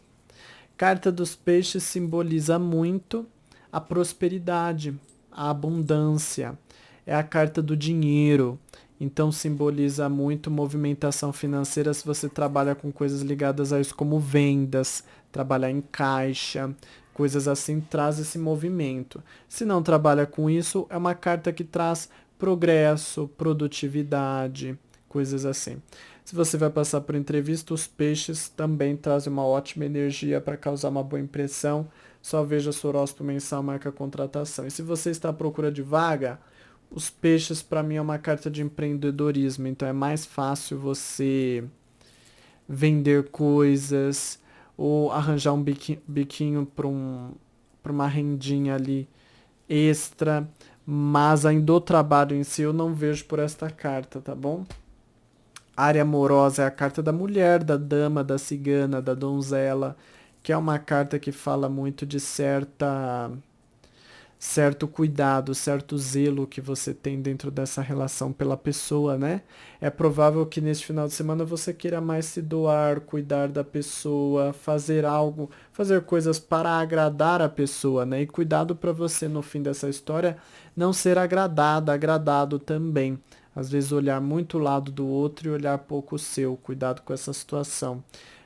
Carta dos peixes simboliza muito a prosperidade, a abundância. É a carta do dinheiro. Então simboliza muito movimentação financeira se você trabalha com coisas ligadas a isso, como vendas, trabalhar em caixa, coisas assim, traz esse movimento. Se não trabalha com isso, é uma carta que traz progresso, produtividade, coisas assim. Se você vai passar por entrevista, os peixes também trazem uma ótima energia para causar uma boa impressão. Só veja seu horóscopo mensal, marca a contratação. E se você está à procura de vaga, os peixes para mim é uma carta de empreendedorismo, então é mais fácil você vender coisas ou arranjar um biquinho para uma rendinha ali extra, mas ainda o trabalho em si eu não vejo por esta carta, tá bom? Área amorosa é a carta da mulher, da dama, da cigana, da donzela, que é uma carta que fala muito de certo cuidado, certo zelo que você tem dentro dessa relação pela pessoa, né? É provável que neste final de semana você queira mais se doar, cuidar da pessoa, fazer algo, fazer coisas para agradar a pessoa, né? E cuidado para você no fim dessa história não ser agradada, agradado também. Às vezes olhar muito o lado do outro e olhar pouco o seu. Cuidado com essa situação.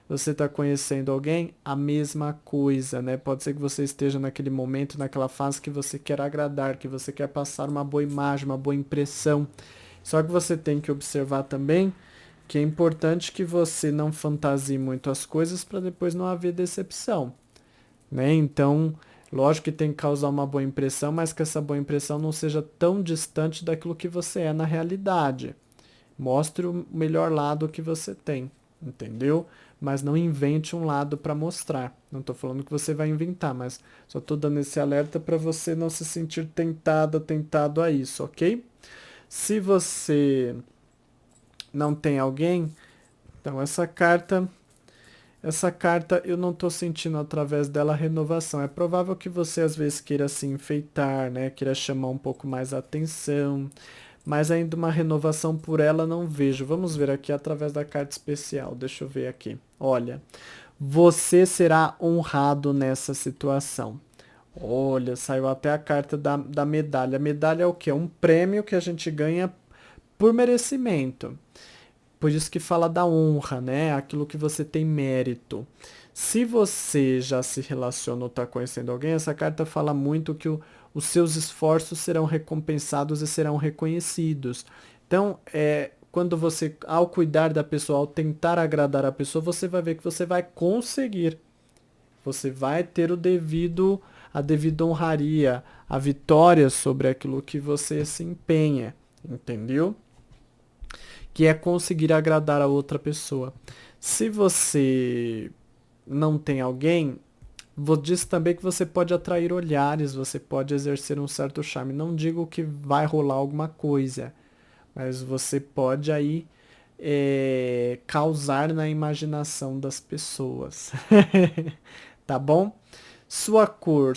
Você está conhecendo alguém? A mesma coisa, né? Pode ser que você esteja naquele momento, naquela fase que você quer agradar, que você quer passar uma boa imagem, uma boa impressão. Só que você tem que observar também que é importante que você não fantasie muito as coisas para depois não haver decepção, né? Então, lógico que tem que causar uma boa impressão, mas que essa boa impressão não seja tão distante daquilo que você é na realidade. Mostre o melhor lado que você tem, entendeu? Mas não invente um lado para mostrar. Não estou falando que você vai inventar, mas só estou dando esse alerta para você não se sentir tentado a isso, ok? Se você não tem alguém, então essa carta eu não estou sentindo através dela renovação. É provável que você às vezes queira se enfeitar, né? Queira chamar um pouco mais a atenção, mas ainda uma renovação por ela não vejo. Vamos ver aqui através da carta especial. Deixa eu ver aqui. Olha, você será honrado nessa situação. Olha, saiu até a carta da medalha. A medalha é o quê? É um prêmio que a gente ganha por merecimento. Por isso que fala da honra, né? Aquilo que você tem mérito. Se você já se relaciona ou está conhecendo alguém, essa carta fala muito que os seus esforços serão recompensados e serão reconhecidos. Então, quando você, ao cuidar da pessoa, ao tentar agradar a pessoa, você vai ver que você vai conseguir. Você vai ter a devida honraria, a vitória sobre aquilo que você se empenha, entendeu? Que é conseguir agradar a outra pessoa. Se você não tem alguém, diz também que você pode atrair olhares, você pode exercer um certo charme. Não digo que vai rolar alguma coisa, mas você pode aí causar na imaginação das pessoas. Tá bom? Sua cor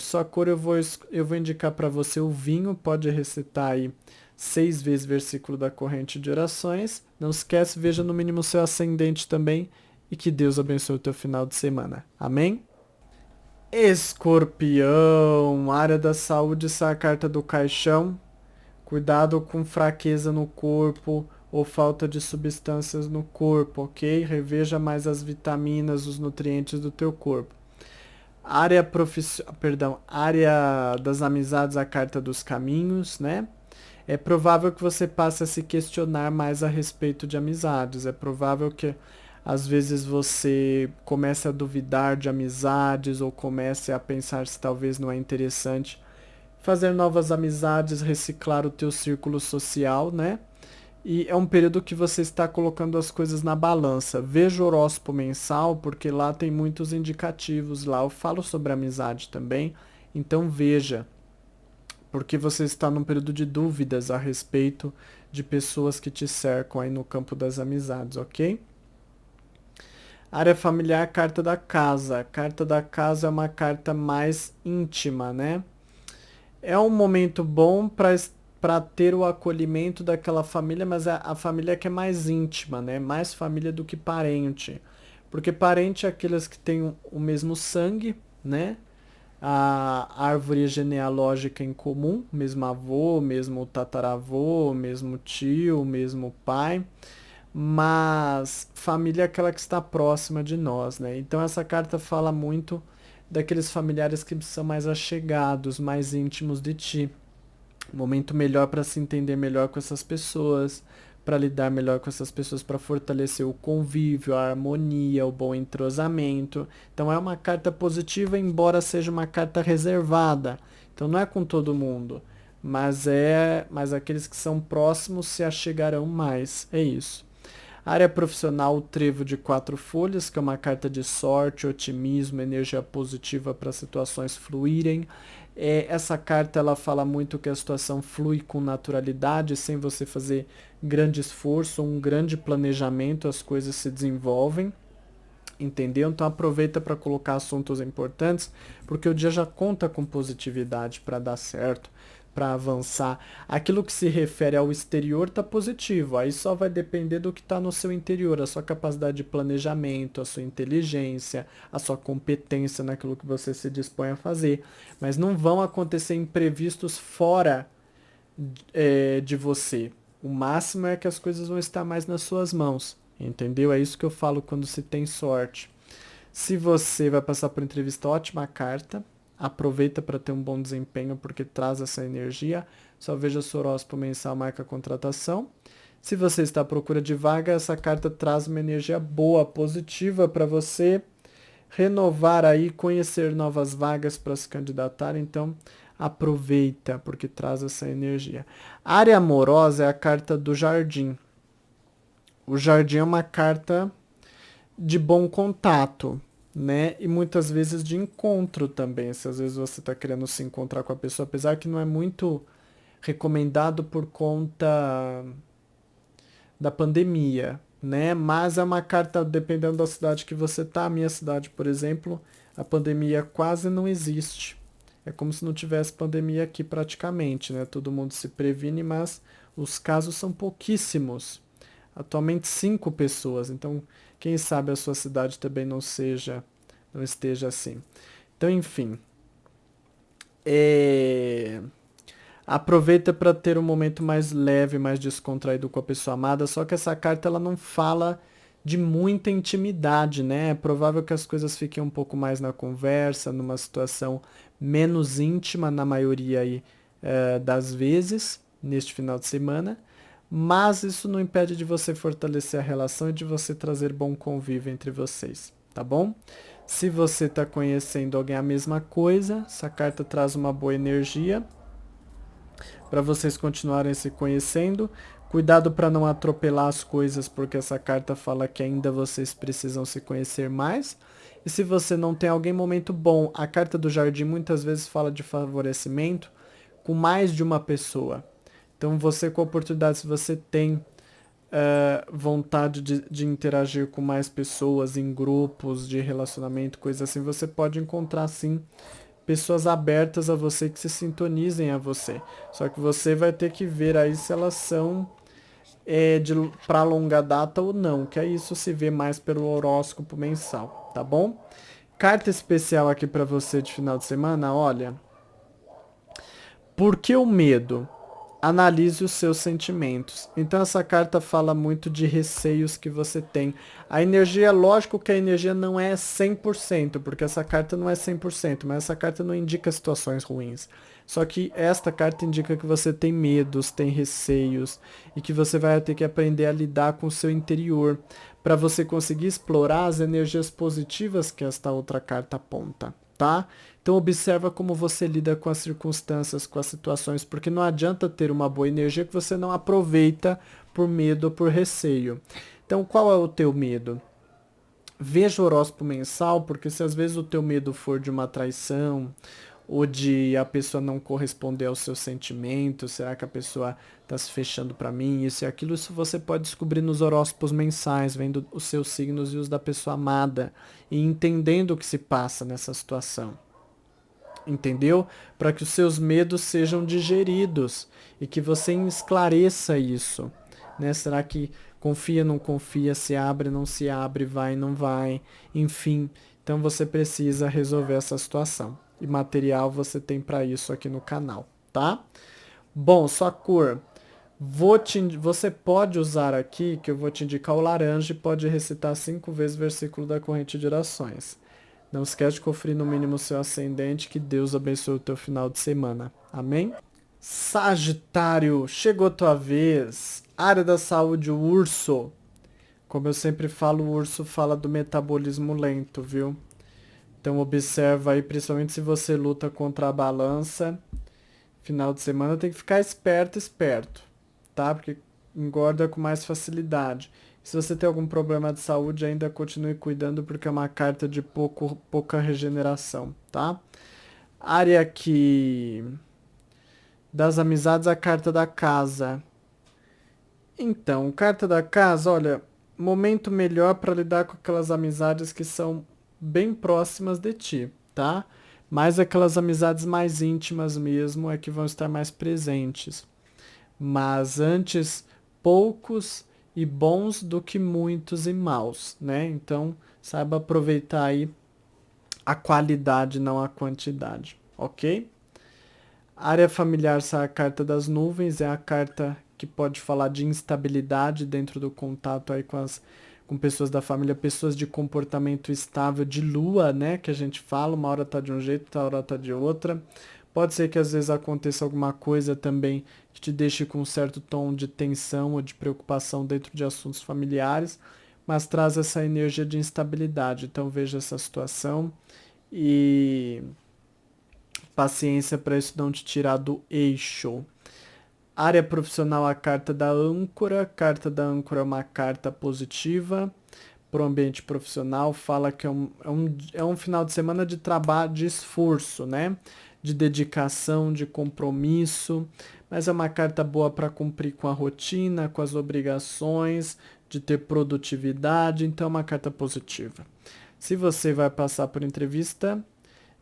eu vou indicar para você o vinho, pode recitar aí 6 vezes versículo da corrente de orações. Não esquece, veja no mínimo seu ascendente também e que Deus abençoe o teu final de semana. Amém? Escorpião, área da saúde, essa é a carta do caixão. Cuidado com fraqueza no corpo ou falta de substâncias no corpo, ok? Reveja mais as vitaminas, os nutrientes do teu corpo. Área das amizades, a carta dos caminhos, né? É provável que você passe a se questionar mais a respeito de amizades. É provável que às vezes você comece a duvidar de amizades ou comece a pensar se talvez não é interessante fazer novas amizades, reciclar o teu círculo social, né? E é um período que você está colocando as coisas na balança. Veja o horóscopo mensal, porque lá tem muitos indicativos. Lá eu falo sobre amizade também. Então veja, porque você está num período de dúvidas a respeito de pessoas que te cercam aí no campo das amizades, ok? Área familiar, carta da casa. A carta da casa é uma carta mais íntima, né? É um momento bom para ter o acolhimento daquela família, mas a família que é mais íntima, né? Mais família do que parente. Porque parente é aqueles que têm o mesmo sangue, né? A árvore genealógica em comum, mesmo avô, mesmo tataravô, mesmo tio, mesmo pai. Mas família é aquela que está próxima de nós, né? Então essa carta fala muito daqueles familiares que são mais achegados, mais íntimos de ti. Um momento melhor para se entender melhor com essas pessoas, para lidar melhor com essas pessoas, para fortalecer o convívio, a harmonia, o bom entrosamento. Então é uma carta positiva, embora seja uma carta reservada. Então não é com todo mundo, mas aqueles que são próximos se achegarão mais. É isso. Área profissional, o trevo de 4 folhas, que é uma carta de sorte, otimismo, energia positiva para situações fluírem. Essa carta ela fala muito que a situação flui com naturalidade, sem você fazer grande esforço, um grande planejamento, as coisas se desenvolvem. Entendeu? Então aproveita para colocar assuntos importantes, porque o dia já conta com positividade para dar certo, para avançar. Aquilo que se refere ao exterior está positivo, aí só vai depender do que está no seu interior, a sua capacidade de planejamento, a sua inteligência, a sua competência naquilo que você se dispõe a fazer. Mas não vão acontecer imprevistos fora de você. O máximo é que as coisas vão estar mais nas suas mãos. Entendeu? É isso que eu falo quando se tem sorte. Se você vai passar por entrevista, ótima carta. Aproveita para ter um bom desempenho porque traz essa energia. Só veja seu horóscopo mensal, marca contratação. Se você está à procura de vaga, essa carta traz uma energia boa, positiva para você renovar aí, conhecer novas vagas para se candidatar. Então, aproveita porque traz essa energia. Área amorosa é a carta do jardim. O jardim é uma carta de bom contato, né? E muitas vezes de encontro também. Se às vezes você está querendo se encontrar com a pessoa, apesar que não é muito recomendado por conta da pandemia, né? Mas é uma carta, dependendo da cidade que você tá. A minha cidade, por exemplo, a pandemia quase não existe. É como se não tivesse pandemia aqui praticamente, né? Todo mundo se previne, mas os casos são pouquíssimos. Atualmente 5 pessoas, então quem sabe a sua cidade também não esteja assim. Então, enfim, aproveita para ter um momento mais leve, mais descontraído com a pessoa amada, só que essa carta ela não fala de muita intimidade, né? É provável que as coisas fiquem um pouco mais na conversa, numa situação menos íntima na maioria aí, das vezes, neste final de semana. Mas isso não impede de você fortalecer a relação e de você trazer bom convívio entre vocês, tá bom? Se você está conhecendo alguém a mesma coisa, essa carta traz uma boa energia para vocês continuarem se conhecendo. Cuidado para não atropelar as coisas, porque essa carta fala que ainda vocês precisam se conhecer mais. E se você não tem alguém, momento bom. A carta do jardim muitas vezes fala de favorecimento com mais de uma pessoa. Então, você com a oportunidade, se você tem vontade de interagir com mais pessoas em grupos de relacionamento, coisa assim, você pode encontrar, sim, pessoas abertas a você que se sintonizem a você. Só que você vai ter que ver aí se elas são para longa data ou não, que aí isso se vê mais pelo horóscopo mensal, tá bom? Carta especial aqui para você de final de semana, olha. Por que o medo? Analise os seus sentimentos. Então essa carta fala muito de receios que você tem. A energia, lógico que a energia não é 100%, porque essa carta não é 100%, mas essa carta não indica situações ruins. Só que esta carta indica que você tem medos, tem receios e que você vai ter que aprender a lidar com o seu interior para você conseguir explorar as energias positivas que esta outra carta aponta, tá? Então observa como você lida com as circunstâncias, com as situações, porque não adianta ter uma boa energia que você não aproveita por medo ou por receio. Então qual é o teu medo? Veja o horóscopo mensal, porque se às vezes o teu medo for de uma traição, ou de a pessoa não corresponder aos seus sentimentos, será que a pessoa está se fechando para mim, isso e aquilo, isso você pode descobrir nos horóscopos mensais, vendo os seus signos e os da pessoa amada, e entendendo o que se passa nessa situação. Entendeu? Para que os seus medos sejam digeridos e que você esclareça isso, né? Será que confia, não confia, se abre, não se abre, vai, não vai, enfim. Então você precisa resolver essa situação. E material você tem para isso aqui no canal, tá? Bom, sua cor. Você pode usar aqui, que eu vou te indicar o laranja e pode recitar 5 vezes o versículo da corrente de orações. Não esquece de conferir no mínimo o seu ascendente, que Deus abençoe o teu final de semana. Amém? Sagitário, chegou tua vez. Área da saúde, o urso. Como eu sempre falo, o urso fala do metabolismo lento, viu? Então observa aí, principalmente se você luta contra a balança. Final de semana tem que ficar esperto, esperto, tá? Porque engorda com mais facilidade. Se você tem algum problema de saúde, ainda continue cuidando, porque é uma carta de pouca regeneração, tá? Área aqui das amizades, a carta da casa. Então, carta da casa, olha, momento melhor para lidar com aquelas amizades que são bem próximas de ti, tá? Mas aquelas amizades mais íntimas mesmo é que vão estar mais presentes. Mas antes, poucos e bons do que muitos e maus, né? Então, saiba aproveitar aí a qualidade, não a quantidade, ok? Área familiar, essa é a carta das nuvens, é a carta que pode falar de instabilidade dentro do contato aí com pessoas da família, pessoas de comportamento estável, de lua, né, que a gente fala, uma hora tá de um jeito, outra hora tá de outra. Pode ser que às vezes aconteça alguma coisa também que te deixe com um certo tom de tensão ou de preocupação dentro de assuntos familiares, mas traz essa energia de instabilidade. Então veja essa situação e paciência para isso não te tirar do eixo. Área profissional, a carta da âncora. A carta da âncora é uma carta positiva para o ambiente profissional. Fala que é um final de semana de trabalho, de esforço, né? De dedicação, de compromisso. Mas é uma carta boa para cumprir com a rotina, com as obrigações, de ter produtividade. Então é uma carta positiva. Se você vai passar por entrevista,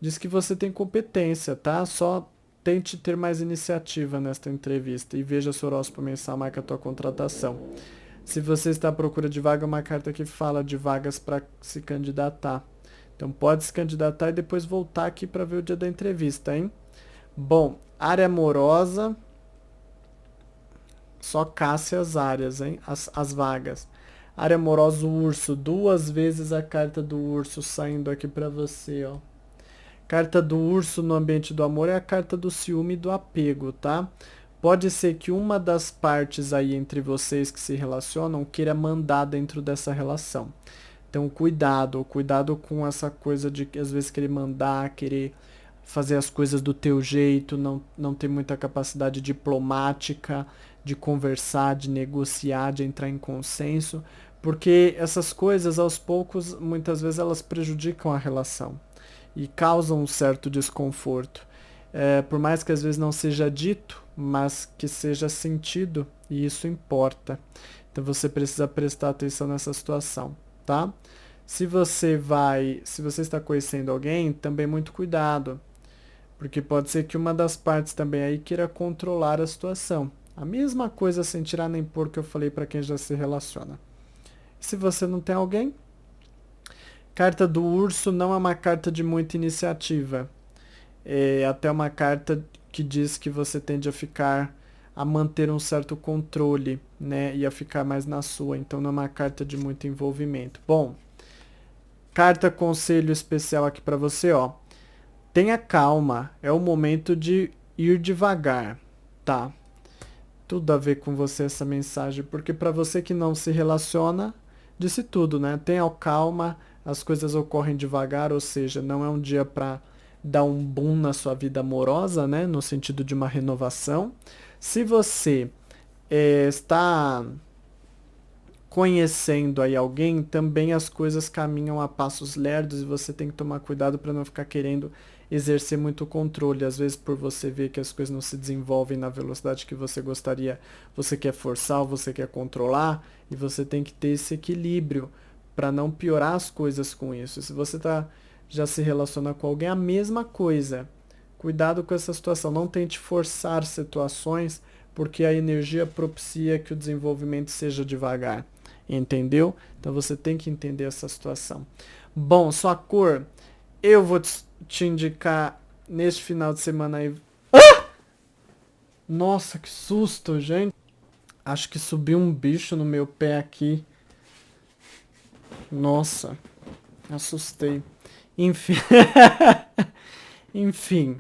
diz que você tem competência, tá? Só tente ter mais iniciativa nesta entrevista e veja se o horóscopo mensal marca a tua contratação. Se você está à procura de vaga, é uma carta que fala de vagas para se candidatar. Então pode se candidatar e depois voltar aqui para ver o dia da entrevista, hein? Bom, área amorosa, só caça as áreas, hein? As vagas. Área amorosa, o urso, duas vezes a carta do urso saindo aqui para você, ó. Carta do urso no ambiente do amor é a carta do ciúme e do apego, tá? Pode ser que uma das partes aí entre vocês que se relacionam queira mandar dentro dessa relação. Então, cuidado com essa coisa de às vezes querer mandar, querer fazer as coisas do teu jeito, não ter muita capacidade diplomática de conversar, de negociar, de entrar em consenso, porque essas coisas aos poucos, muitas vezes elas prejudicam a relação e causam um certo desconforto. Por mais que às vezes não seja dito, mas que seja sentido, e isso importa. Então você precisa prestar atenção nessa situação, tá? Se você está conhecendo alguém, também muito cuidado, porque pode ser que uma das partes também aí queira controlar a situação. A mesma coisa sem tirar nem pôr que eu falei para quem já se relaciona. Se você não tem alguém, carta do urso não é uma carta de muita iniciativa. É até uma carta que diz que você tende a manter um certo controle, né? E a ficar mais na sua. Então não é uma carta de muito envolvimento. Bom, carta conselho especial aqui para você, ó. Tenha calma, é o momento de ir devagar, tá? Tudo a ver com você essa mensagem, porque para você que não se relaciona, disse tudo, né? Tenha calma, as coisas ocorrem devagar, ou seja, não é um dia para dar um boom na sua vida amorosa, né? No sentido de uma renovação. Se você está conhecendo aí alguém, também as coisas caminham a passos lerdos e você tem que tomar cuidado para não ficar querendo exercer muito controle. Às vezes, por você ver que as coisas não se desenvolvem na velocidade que você gostaria, você quer forçar ou você quer controlar, e você tem que ter esse equilíbrio para não piorar as coisas com isso. Se você já se relaciona com alguém, a mesma coisa. Cuidado com essa situação, não tente forçar situações, porque a energia propicia que o desenvolvimento seja devagar. Entendeu? Então você tem que entender essa situação. Bom, sua cor, eu vou te indicar neste final de semana aí. Nossa, que susto, gente. Acho que subiu um bicho no meu pé aqui. Nossa, assustei. Enfim. Enfim.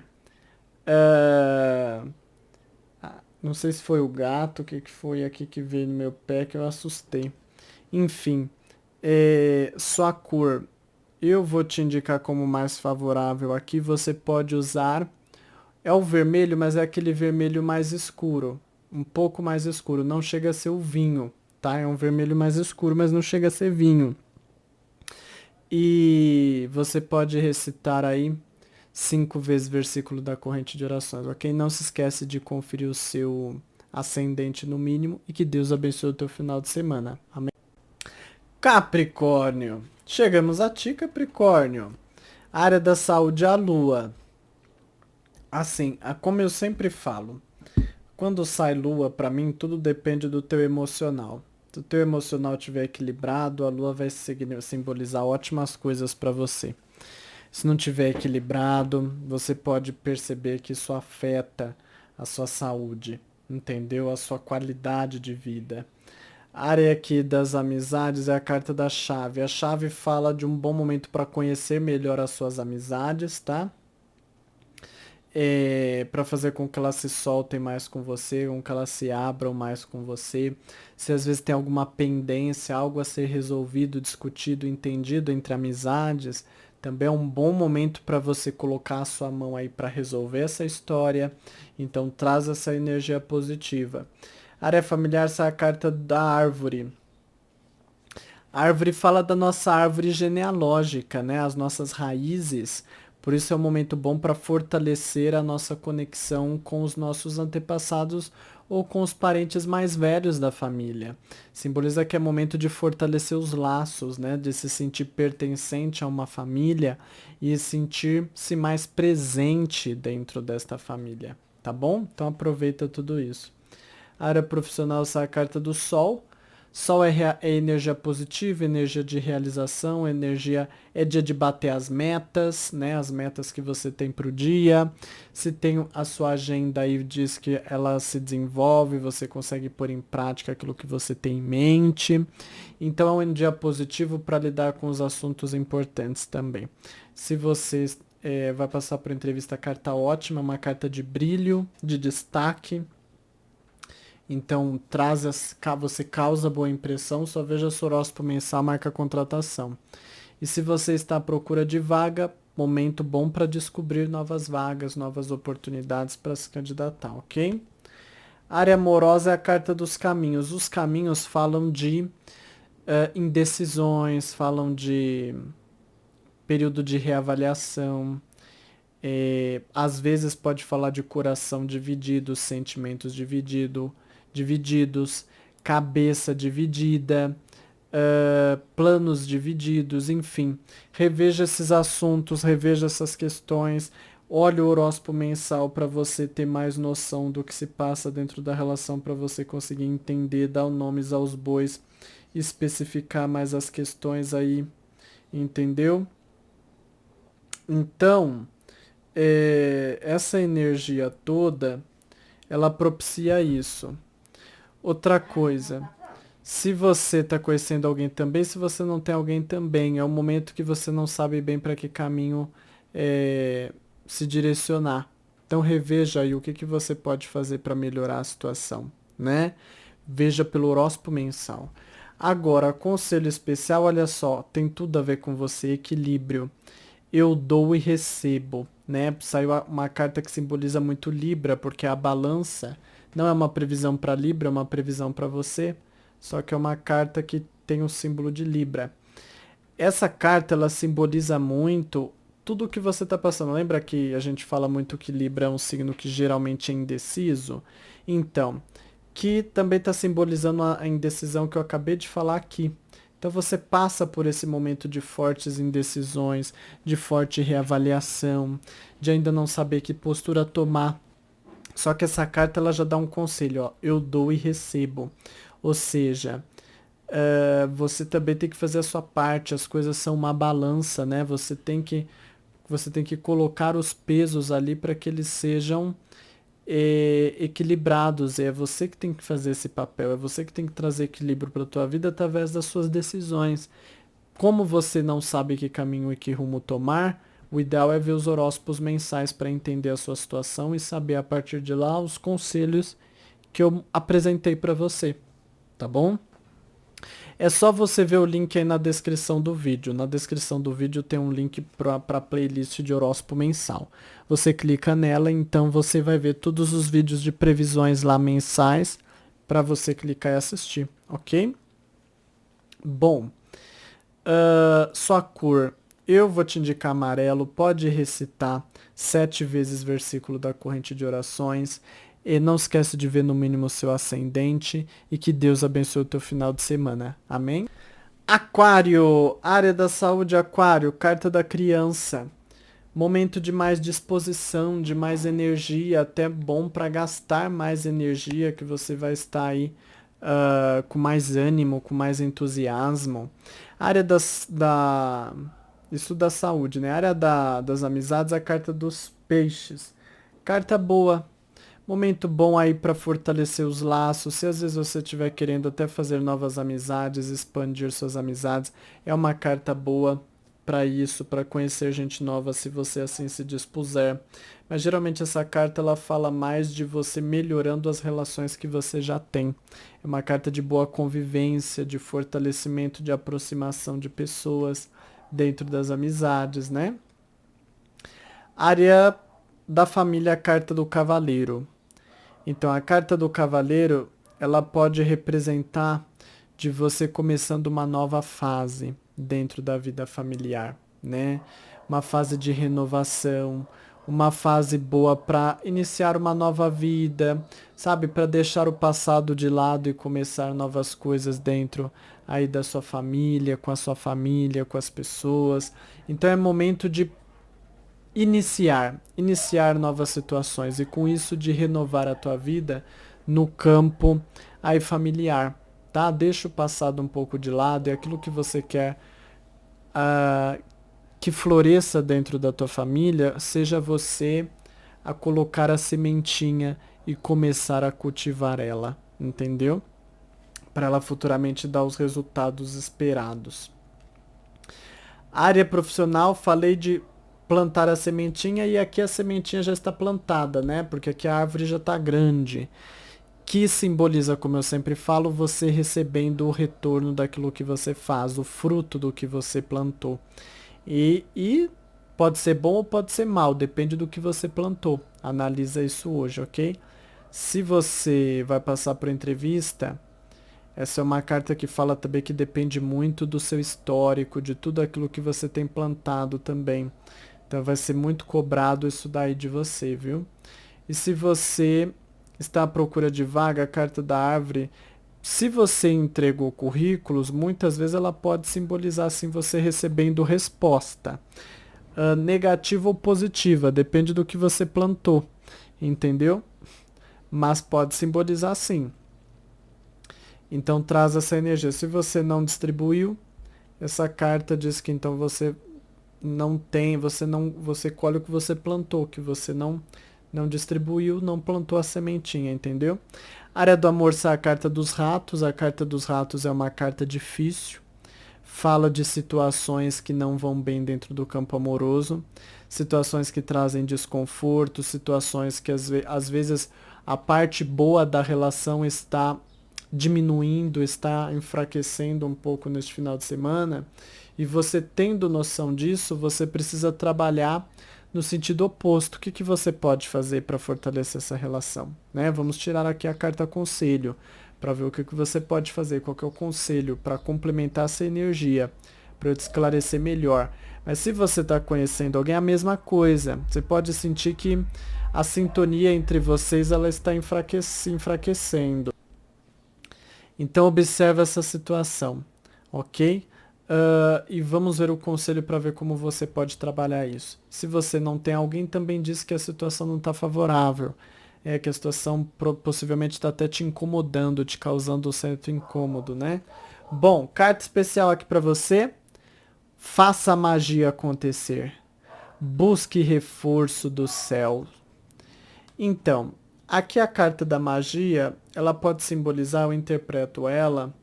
Não sei se foi o gato, o que que foi aqui que veio no meu pé que eu assustei. Enfim, sua cor eu vou te indicar como mais favorável aqui. Você pode usar. É o vermelho, mas é aquele vermelho mais escuro. Um pouco mais escuro. Não chega a ser o vinho, tá? É um vermelho mais escuro, mas não chega a ser vinho. E você pode recitar aí 5 vezes versículo da corrente de orações, ok? Não se esquece de conferir o seu ascendente no mínimo e que Deus abençoe o teu final de semana. Amém? Capricórnio. Chegamos a ti, Capricórnio. Área da saúde, a lua. Assim, como eu sempre falo, quando sai lua, pra mim, tudo depende do teu emocional. Se o teu emocional estiver equilibrado, a lua vai simbolizar ótimas coisas pra você. Se não estiver equilibrado, você pode perceber que isso afeta a sua saúde, entendeu? A sua qualidade de vida. A área aqui das amizades é a carta da chave. A chave fala de um bom momento para conhecer melhor as suas amizades, tá? Para fazer com que elas se soltem mais com você, com que elas se abram mais com você. Se às vezes tem alguma pendência, algo a ser resolvido, discutido, entendido entre amizades, também é um bom momento para você colocar a sua mão aí para resolver essa história. Então traz essa energia positiva. Área familiar, essa é a carta da árvore. A árvore fala da nossa árvore genealógica, né? As nossas raízes. Por isso é um momento bom para fortalecer a nossa conexão com os nossos antepassados ou com os parentes mais velhos da família. Simboliza que é momento de fortalecer os laços, né? De se sentir pertencente a uma família e sentir-se mais presente dentro desta família, tá bom? Então aproveita tudo isso. A área profissional, essa é a carta do Sol. Sol é energia positiva, energia de realização, energia é dia de bater as metas, né? As metas que você tem para o dia. Se tem a sua agenda aí, diz que ela se desenvolve, você consegue pôr em prática aquilo que você tem em mente. Então é um dia positivo para lidar com os assuntos importantes também. Se você vai passar por entrevista, carta ótima, uma carta de brilho, de destaque. Então, você causa boa impressão, só veja seu horóscopo mensal, marca a contratação. E se você está à procura de vaga, momento bom para descobrir novas vagas, novas oportunidades para se candidatar, ok? Área amorosa é a carta dos caminhos. Os caminhos falam de indecisões, falam de período de reavaliação. Às vezes pode falar de coração dividido, sentimentos divididos, cabeça dividida, planos divididos, enfim. Reveja esses assuntos, reveja essas questões, olhe o horóscopo mensal para você ter mais noção do que se passa dentro da relação, para você conseguir entender, dar nomes aos bois, especificar mais as questões aí, entendeu? Então, essa energia toda, ela propicia isso. Outra coisa, se você está conhecendo alguém também, se você não tem alguém também, é um momento que você não sabe bem para que caminho se direcionar. Então reveja aí o que, que você pode fazer para melhorar a situação, né? Veja pelo horóscopo mensal. Agora, conselho especial, olha só, tem tudo a ver com você, equilíbrio. Eu dou e recebo, né? Saiu uma carta que simboliza muito Libra, porque a balança não é uma previsão para Libra, é uma previsão para você, só que é uma carta que tem o símbolo de Libra. Essa carta, ela simboliza muito tudo o que você está passando. Lembra que a gente fala muito que Libra é um signo que geralmente é indeciso? Então, que também está simbolizando a indecisão que eu acabei de falar aqui. Então você passa por esse momento de fortes indecisões, de forte reavaliação, de ainda não saber que postura tomar. Só que essa carta ela já dá um conselho, ó, eu dou e recebo. Ou seja, você também tem que fazer a sua parte, as coisas são uma balança, né? Você tem que colocar os pesos ali para que eles sejam equilibrados. É você que tem que fazer esse papel, é você que tem que trazer equilíbrio para a tua vida através das suas decisões. Como você não sabe que caminho e que rumo tomar, o ideal é ver os horóscopos mensais para entender a sua situação e saber a partir de lá os conselhos que eu apresentei para você, tá bom? É só você ver o link aí na descrição do vídeo. Na descrição do vídeo tem um link para a playlist de horóscopo mensal. Você clica nela, então você vai ver todos os vídeos de previsões lá mensais para você clicar e assistir, ok? Bom, sua cor, eu vou te indicar amarelo, pode recitar 7 vezes versículo da corrente de orações. E não esquece de ver no mínimo o seu ascendente e que Deus abençoe o teu final de semana. Amém? Aquário, área da saúde, Aquário, carta da criança. Momento de mais disposição, de mais energia, até bom para gastar mais energia, que você vai estar aí com mais ânimo, com mais entusiasmo. Área isso da saúde, né? Área das amizades, a carta dos peixes. Carta boa. Momento bom aí para fortalecer os laços. Se às vezes você estiver querendo até fazer novas amizades, expandir suas amizades, é uma carta boa para isso, para conhecer gente nova, se você assim se dispuser. Mas geralmente essa carta ela fala mais de você melhorando as relações que você já tem. É uma carta de boa convivência, de fortalecimento, de aproximação de pessoas dentro das amizades, né? Área da família, a carta do cavaleiro. Então, a carta do cavaleiro, ela pode representar de você começando uma nova fase dentro da vida familiar, né? Uma fase de renovação, uma fase boa para iniciar uma nova vida, sabe? Para deixar o passado de lado e começar novas coisas dentro aí da sua família, com a sua família, com as pessoas. Então, é momento de iniciar novas situações e com isso de renovar a tua vida no campo aí familiar, tá? Deixa o passado um pouco de lado e aquilo que você quer que floresça dentro da tua família, seja você a colocar a sementinha e começar a cultivar ela, entendeu? Para ela futuramente dar os resultados esperados. Área profissional, falei de plantar a sementinha e aqui a sementinha já está plantada, né? Porque aqui a árvore já está grande. Que simboliza, como eu sempre falo, você recebendo o retorno daquilo que você faz, o fruto do que você plantou. E pode ser bom ou pode ser mal, depende do que você plantou. Analisa isso hoje, ok? Se você vai passar por entrevista, essa é uma carta que fala também que depende muito do seu histórico, de tudo aquilo que você tem plantado também. Então vai ser muito cobrado isso daí de você, viu? E se você está à procura de vaga, a carta da árvore, se você entregou currículos, muitas vezes ela pode simbolizar assim você recebendo resposta. Negativa ou positiva, depende do que você plantou, entendeu? Mas pode simbolizar sim. Então traz essa energia. Se você não distribuiu, essa carta diz que então você não tem, você colhe o que você plantou, que você não distribuiu, não plantou a sementinha, entendeu? Área do amor, a carta dos ratos. A carta dos ratos é uma carta difícil. Fala de situações que não vão bem dentro do campo amoroso, situações que trazem desconforto, situações que às vezes a parte boa da relação está diminuindo, está enfraquecendo um pouco neste final de semana. E você tendo noção disso, você precisa trabalhar no sentido oposto. O que você pode fazer para fortalecer essa relação? Né? Vamos tirar aqui a carta conselho, para ver o que você pode fazer, qual que é o conselho para complementar essa energia, para eu te esclarecer melhor. Mas se você está conhecendo alguém, é a mesma coisa. Você pode sentir que a sintonia entre vocês ela está enfraquecendo. Então observe essa situação, ok? E vamos ver o conselho para ver como você pode trabalhar isso. Se você não tem alguém, também diz que a situação não está favorável. É que a situação possivelmente está até te incomodando, te causando um certo incômodo, né? Bom, carta especial aqui para você. Faça a magia acontecer. Busque reforço do céu. Então, aqui a carta da magia, ela pode simbolizar, eu interpreto ela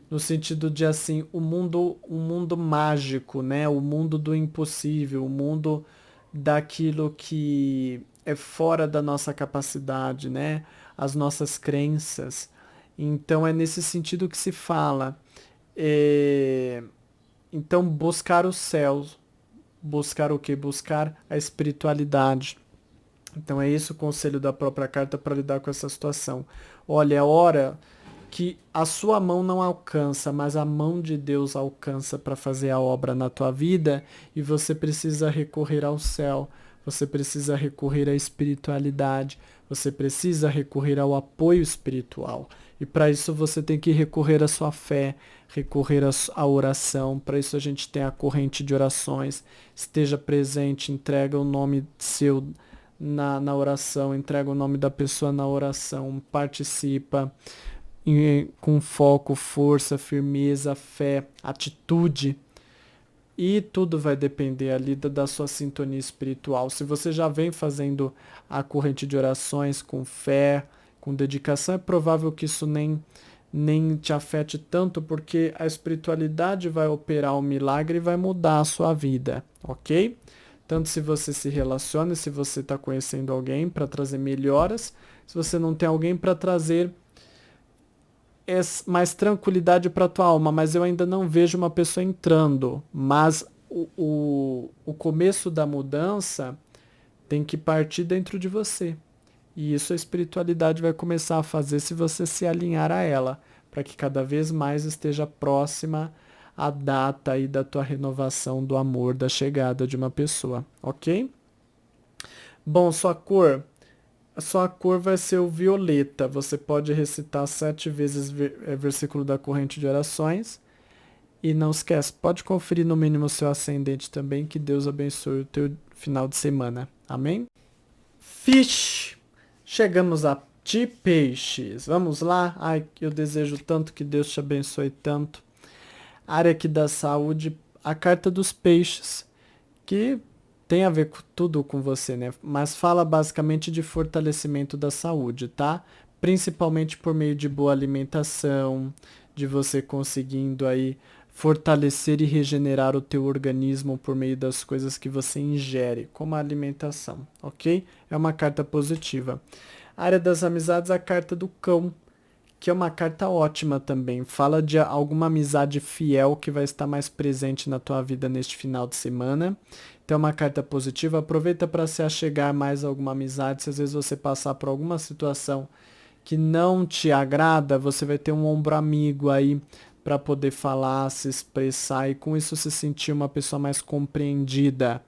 no sentido de assim, o mundo mágico, né? O mundo do impossível, o mundo daquilo que é fora da nossa capacidade, né? as nossas crenças. Então é nesse sentido que se fala. É, então buscar o céu, buscar o quê? Buscar a espiritualidade. Então é esse o conselho da própria carta para lidar com essa situação. Olha, é hora que a sua mão não alcança, mas a mão de Deus alcança para fazer a obra na tua vida e você precisa recorrer ao céu, você precisa recorrer à espiritualidade, você precisa recorrer ao apoio espiritual. E para isso você tem que recorrer à sua fé, recorrer à oração. Para isso a gente tem a corrente de orações. Esteja presente, entrega o nome seu na oração, entrega o nome da pessoa na oração, participa com foco, força, firmeza, fé, atitude. E tudo vai depender ali da sua sintonia espiritual. Se você já vem fazendo a corrente de orações com fé, com dedicação, é provável que isso nem te afete tanto, porque a espiritualidade vai operar o milagre e vai mudar a sua vida, ok? Tanto se você se relaciona, se você está conhecendo alguém para trazer melhoras, se você não tem alguém para trazer mais tranquilidade para a tua alma, mas eu ainda não vejo uma pessoa entrando. Mas o começo da mudança tem que partir dentro de você. E isso a espiritualidade vai começar a fazer se você se alinhar a ela, para que cada vez mais esteja próxima a data aí da tua renovação do amor, da chegada de uma pessoa, ok? Bom, a sua cor vai ser o violeta. Você pode recitar 7 vezes versículo da corrente de orações. E não esquece, pode conferir no mínimo o seu ascendente também, que Deus abençoe o teu final de semana. Amém? Fish! Chegamos a ti, peixes. Vamos lá? Ai, eu desejo tanto que Deus te abençoe tanto. Área aqui da saúde, a carta dos peixes, que tem a ver com tudo com você, né? Mas fala basicamente de fortalecimento da saúde, tá? Principalmente por meio de boa alimentação, de você conseguindo aí fortalecer e regenerar o teu organismo por meio das coisas que você ingere, como a alimentação, ok? É uma carta positiva. A área das amizades, a carta do cão, que é uma carta ótima também. Fala de alguma amizade fiel que vai estar mais presente na tua vida neste final de semana. Então é uma carta positiva. Aproveita para se achegar mais a alguma amizade. Se às vezes você passar por alguma situação que não te agrada, você vai ter um ombro amigo aí para poder falar, se expressar e com isso se sentir uma pessoa mais compreendida,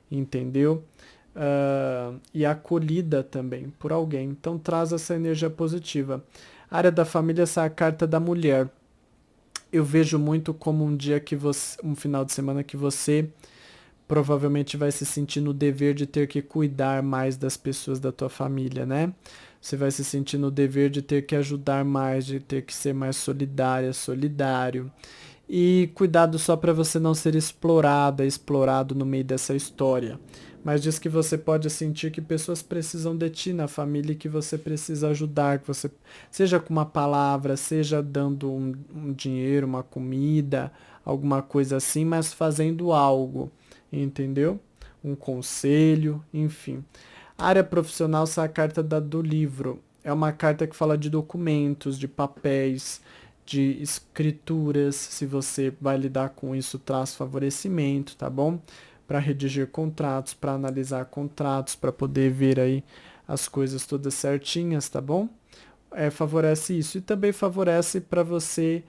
entendeu? E acolhida também por alguém. Então traz essa energia positiva. A área da família, essa é a carta da mulher. Eu vejo muito como um dia que você, um final de semana que você provavelmente vai se sentir no dever de ter que cuidar mais das pessoas da tua família, né? Você vai se sentir no dever de ter que ajudar mais, de ter que ser mais solidária, solidário. E cuidado só para você não ser explorado no meio dessa história. Mas diz que você pode sentir que pessoas precisam de ti na família e que você precisa ajudar, que você, seja com uma palavra, seja dando um dinheiro, uma comida, alguma coisa assim, mas fazendo algo, entendeu? Um conselho, enfim. A área profissional, essa é a carta do livro. É uma carta que fala de documentos, de papéis, de escrituras. Se você vai lidar com isso, traz favorecimento, tá bom? Para redigir contratos, para analisar contratos, para poder ver aí as coisas todas certinhas, tá bom? Favorece isso. E também favorece para você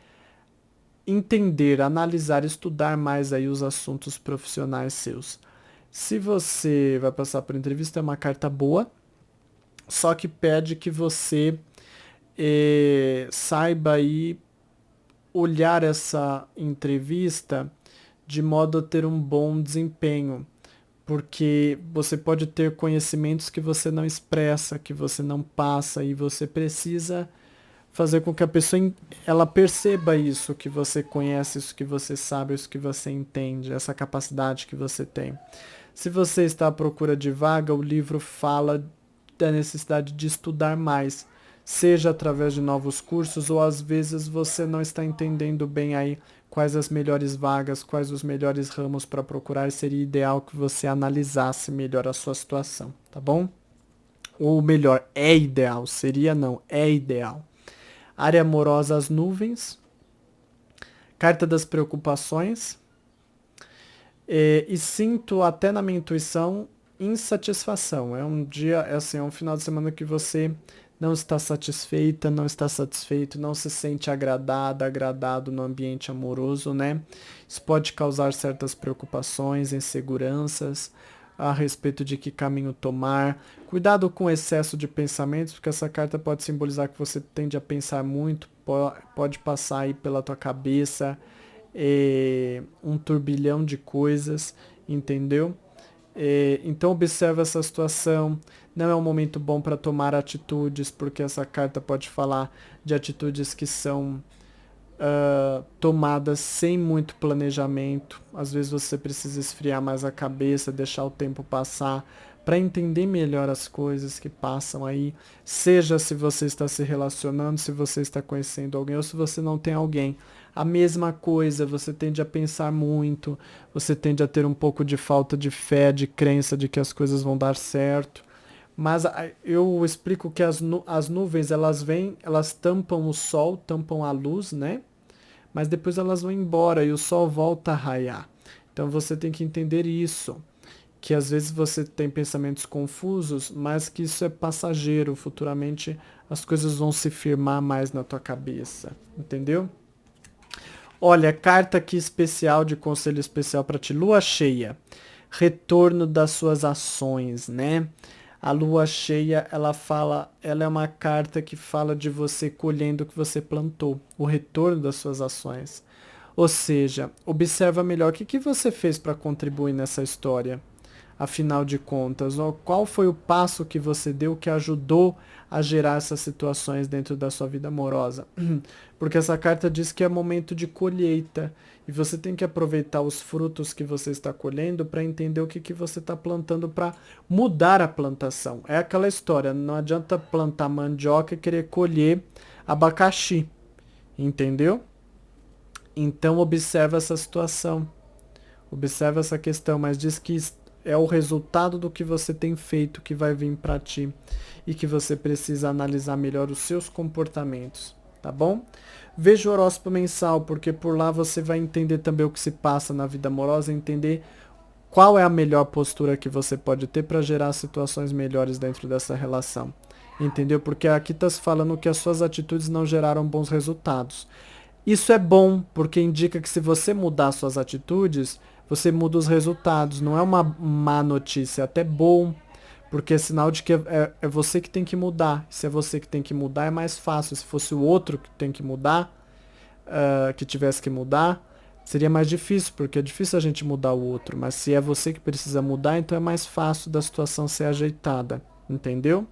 entender, analisar, estudar mais aí os assuntos profissionais seus. Se você vai passar por entrevista, é uma carta boa, só que pede que você saiba aí olhar essa entrevista de modo a ter um bom desempenho, porque você pode ter conhecimentos que você não expressa, que você não passa e você precisa fazer com que a pessoa ela perceba isso que você conhece, isso que você sabe, isso que você entende, essa capacidade que você tem. Se você está à procura de vaga, o livro fala da necessidade de estudar mais, seja através de novos cursos ou às vezes você não está entendendo bem aí quais as melhores vagas, quais os melhores ramos para procurar, seria ideal que você analisasse melhor a sua situação, tá bom? ou melhor, é ideal, seria não, é ideal. Área amorosa, as nuvens. Carta das preocupações. E sinto até na minha intuição insatisfação. É um dia, assim, é um final de semana que você não está satisfeita, não está satisfeito, não se sente agradado no ambiente amoroso, né? Isso pode causar certas preocupações, inseguranças a respeito de que caminho tomar. Cuidado com o excesso de pensamentos, porque essa carta pode simbolizar que você tende a pensar muito, pode passar aí pela tua cabeça um turbilhão de coisas, entendeu? Então observa essa situação. Não é um momento bom para tomar atitudes, porque essa carta pode falar de atitudes que são tomadas sem muito planejamento. Às vezes você precisa esfriar mais a cabeça, deixar o tempo passar para entender melhor as coisas que passam aí, seja se você está se relacionando, se você está conhecendo alguém ou se você não tem alguém. A mesma coisa, você tende a pensar muito, você tende a ter um pouco de falta de fé, de crença de que as coisas vão dar certo. Mas eu explico que as nuvens, elas vêm, elas tampam o sol, tampam a luz, né? Mas depois elas vão embora e o sol volta a raiar. Então você tem que entender isso, que às vezes você tem pensamentos confusos, mas que isso é passageiro, futuramente as coisas vão se firmar mais na tua cabeça, entendeu? Olha, carta aqui especial de conselho especial para ti, lua cheia, retorno das suas ações, né? A lua cheia, ela é uma carta que fala de você colhendo o que você plantou, o retorno das suas ações. Ou seja, observa melhor o que você fez para contribuir nessa história. Afinal de contas, qual foi o passo que você deu que ajudou a gerar essas situações dentro da sua vida amorosa? Porque essa carta diz que é momento de colheita e você tem que aproveitar os frutos que você está colhendo para entender o que você está plantando para mudar a plantação. É aquela história, não adianta plantar mandioca e querer colher abacaxi, entendeu? Então observa essa situação, observa essa questão, mas diz que é o resultado do que você tem feito que vai vir para ti e que você precisa analisar melhor os seus comportamentos, tá bom? Veja o horóscopo mensal, porque por lá você vai entender também o que se passa na vida amorosa, entender qual é a melhor postura que você pode ter para gerar situações melhores dentro dessa relação. Entendeu? Porque aqui está se falando que as suas atitudes não geraram bons resultados. Isso é bom, porque indica que se você mudar suas atitudes, você muda os resultados. Não é uma má notícia, é até bom, porque é sinal de que é você que tem que mudar. Se é você que tem que mudar, é mais fácil. Se fosse o outro que tem que mudar, que tivesse que mudar, seria mais difícil, porque é difícil a gente mudar o outro. Mas se é você que precisa mudar, então é mais fácil da situação ser ajeitada. Entendeu?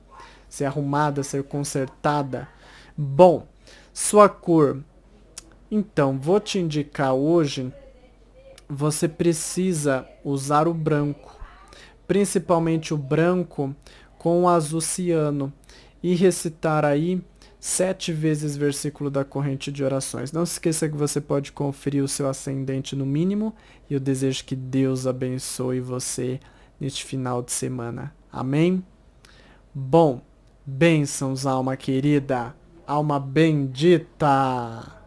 Ser arrumada, ser consertada. Bom, sua cor. Então, vou te indicar hoje, você precisa usar o branco, principalmente o branco com o azul ciano, e recitar aí 7 vezes versículo da corrente de orações. Não se esqueça que você pode conferir o seu ascendente no mínimo, e eu desejo que Deus abençoe você neste final de semana. Amém? Bom, bênçãos, alma querida, alma bendita!